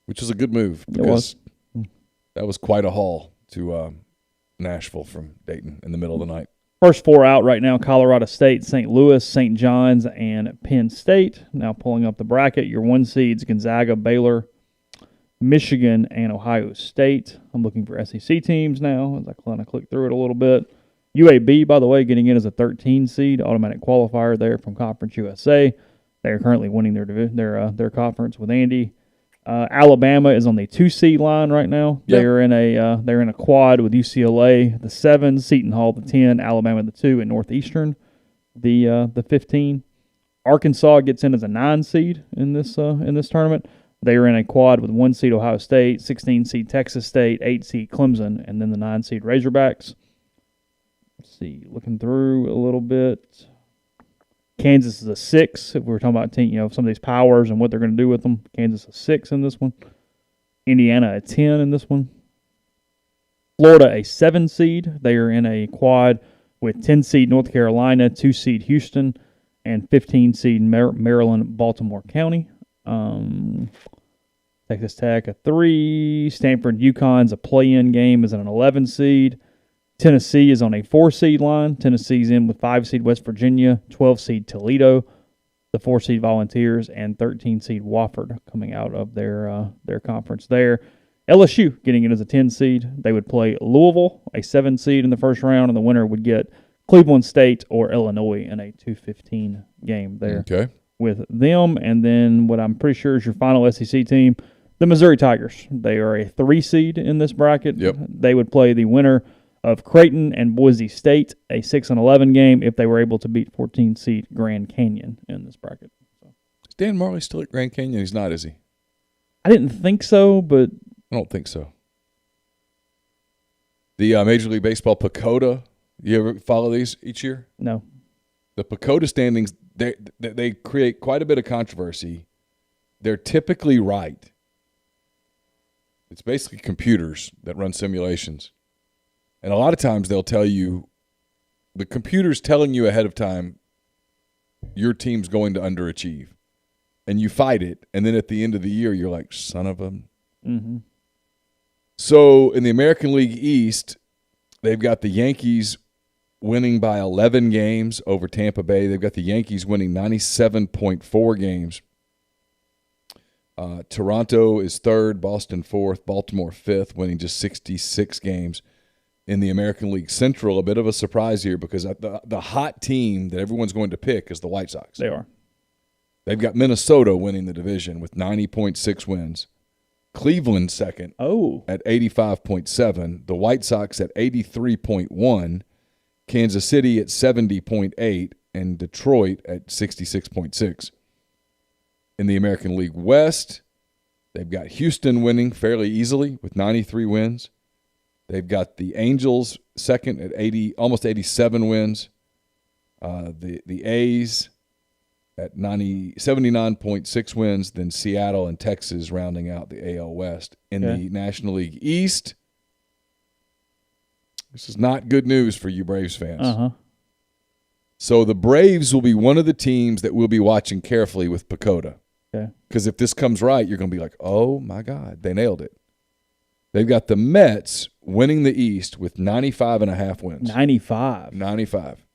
which was a good move because that was quite a haul to Nashville from Dayton in the middle of the night. First 4 out right now: Colorado State, St. Louis, St. John's, and Penn State. Now pulling up the bracket, your 1 seeds: Gonzaga, Baylor, Michigan, and Ohio State. I'm looking for SEC teams now as I kind of click through it a little bit. UAB, by the way, getting in as a 13 seed, automatic qualifier there from Conference USA. They are currently winning their conference with Andy. Alabama is on the 2 seed line right now. Yep. They're in a quad with UCLA, the 7, Seton Hall, the 10, Alabama, the 2, and Northeastern, the 15. Arkansas gets in as a 9 seed in this tournament. They are in a quad with 1 seed Ohio State, 16 seed Texas State, 8 seed Clemson, and then the 9 seed Razorbacks. Let's see, looking through a little bit. Kansas is a 6. If we're talking about some of these powers and what they're going to do with them, Kansas a 6 in this one. Indiana a 10 in this one. Florida a 7 seed. They are in a quad with 10 seed North Carolina, 2 seed Houston, and 15 seed Maryland, Baltimore County. Texas Tech a 3. Stanford, UConn's a play-in game is an 11 seed. Tennessee is on a 4 seed line. Tennessee's in with 5 seed West Virginia, 12 seed Toledo, the 4 seed Volunteers, and 13 seed Wofford coming out of their conference there. LSU getting in as a 10 seed. They would play Louisville, a 7 seed in the first round, and the winner would get Cleveland State or Illinois in a 2-15 game there. Okay. with them. And then what I'm pretty sure is your final SEC team, the Missouri Tigers. They are a 3 seed in this bracket. Yep. They would play the winner of Creighton and Boise State, a 6-11 game, if they were able to beat 14 seed Grand Canyon in this bracket. So. Is Dan Marley still at Grand Canyon? He's not, is he? I didn't think so, but I don't think so. The Major League Baseball PECOTA, you ever follow these each year? No. The PECOTA standings, they create quite a bit of controversy. They're typically right. It's basically computers that run simulations. And a lot of times they'll tell you, the computer's telling you ahead of time, your team's going to underachieve. And you fight it, and then at the end of the year, you're like, son of a... Mm-hmm. So in the American League East, they've got the Yankees winning by 11 games over Tampa Bay. They've got the Yankees winning 97.4 games. Toronto is third, Boston fourth, Baltimore fifth, winning just 66 games. In the American League Central, a bit of a surprise here because the hot team that everyone's going to pick is the White Sox. They are. They've got Minnesota winning the division with 90.6 wins. Cleveland second at 85.7. The White Sox at 83.1. Kansas City at 70.8. And Detroit at 66.6. In the American League West, they've got Houston winning fairly easily with 93 wins. They've got the Angels second at almost 87 wins. The A's at 79.6 wins. Then Seattle and Texas rounding out the AL West. In the National League East, this is not good news for you Braves fans. Uh-huh. So the Braves will be one of the teams that we'll be watching carefully with PECOTA. Okay. Because if this comes right, you're going to be like, oh, my God, they nailed it. They've got the Mets winning the East with 95.5 wins. 95.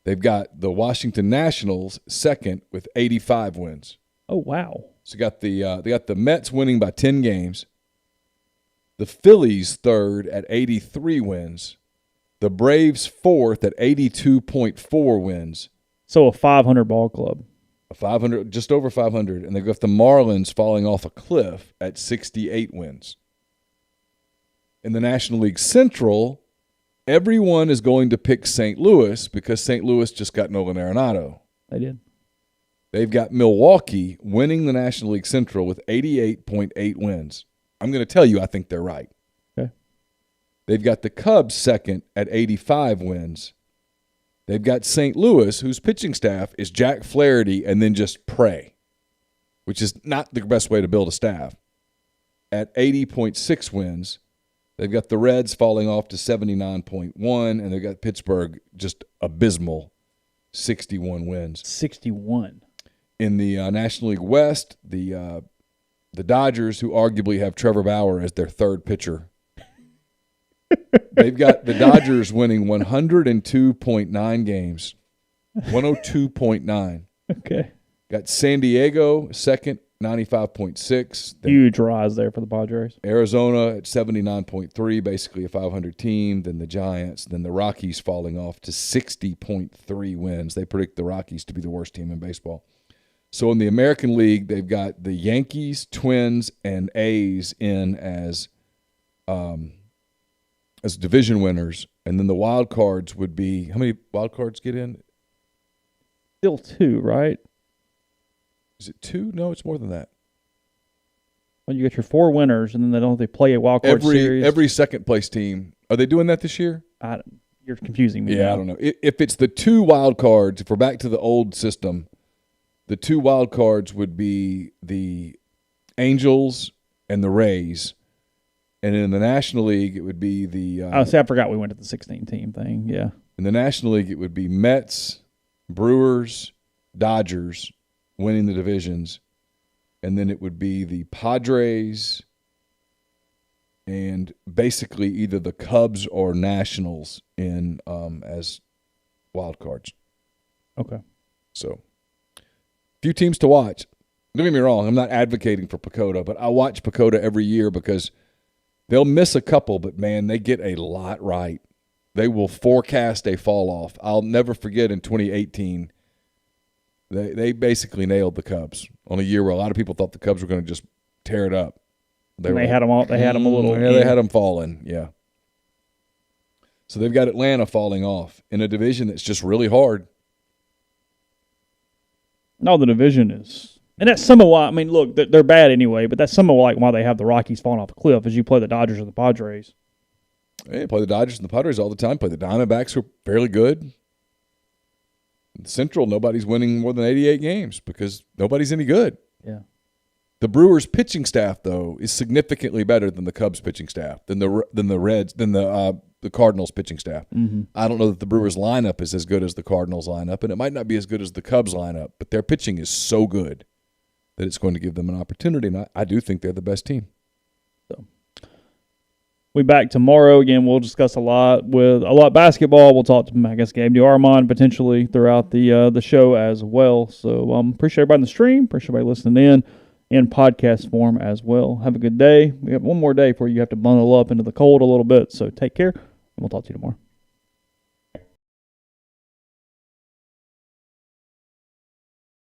They've got the Washington Nationals second with 85 wins. Oh, wow. So they got the Mets winning by 10 games. The Phillies third at 83 wins. The Braves fourth at 82.4 wins. So a 500 ball club. 500, just over 500, and they've got the Marlins falling off a cliff at 68 wins. In the National League Central, everyone is going to pick St. Louis because St. Louis just got Nolan Arenado. They did. They've got Milwaukee winning the National League Central with 88.8 wins. I'm going to tell you I think they're right. Okay. They've got the Cubs second at 85 wins. They've got St. Louis, whose pitching staff is Jack Flaherty and then just pray, which is not the best way to build a staff, at 80.6 wins. They've got the Reds falling off to 79.1, and they've got Pittsburgh just abysmal, 61 wins. 61. In the National League West, the Dodgers, who arguably have Trevor Bauer as their third pitcher, they've got the Dodgers winning 102.9 games, 102.9. Okay. Got San Diego second, 95.6. Huge rise there for the Padres. Arizona at 79.3, basically a 500 team. Then the Giants. Then the Rockies falling off to 60.3 wins. They predict the Rockies to be the worst team in baseball. So in the American League, they've got the Yankees, Twins, and A's in as division winners, and then the wild cards would be, how many wild cards get in? Still 2, right? Is it 2? No, it's more than that. Well, you get your 4 winners, and then they play a wild card series. Every second place team. Are they doing that this year? You're confusing me. Yeah, now. I don't know. If it's the 2 wild cards, if we're back to the old system, the 2 wild cards would be the Angels and the Rays. And in the National League, it would be the I forgot we went to the 16-team thing, yeah. In the National League, it would be Mets, Brewers, Dodgers winning the divisions. And then it would be the Padres and basically either the Cubs or Nationals in as wild cards. Okay. So, few teams to watch. Don't get me wrong, I'm not advocating for PECOTA, but I watch PECOTA every year because they'll miss a couple, but, man, they get a lot right. They will forecast a fall-off. I'll never forget in 2018, They basically nailed the Cubs on a year where a lot of people thought the Cubs were going to just tear it up. They had them all. They had them a little. Yeah, they had them falling. Yeah. So they've got Atlanta falling off in a division that's just really hard. No, the division is, and that's some of why. I mean, look, they're bad anyway, but that's some of why they have the Rockies falling off a cliff. As you play the Dodgers or the Padres. Hey, play the Dodgers and the Padres all the time. Play the Diamondbacks, who are fairly good. In the Central, nobody's winning more than 88 games because nobody's any good. Yeah. The Brewers' pitching staff, though, is significantly better than the Cubs' pitching staff, than the Cardinals' pitching staff. Mm-hmm. I don't know that the Brewers' lineup is as good as the Cardinals' lineup, and it might not be as good as the Cubs' lineup, but their pitching is so good that it's going to give them an opportunity, and I do think they're the best team. So, we back tomorrow again. We'll discuss a lot basketball. We'll talk to, I guess, Gabe DeArmond potentially throughout the show as well. So appreciate everybody in the stream. Appreciate everybody listening in podcast form as well. Have a good day. We have one more day before you have to bundle up into the cold a little bit. So take care, and we'll talk to you tomorrow.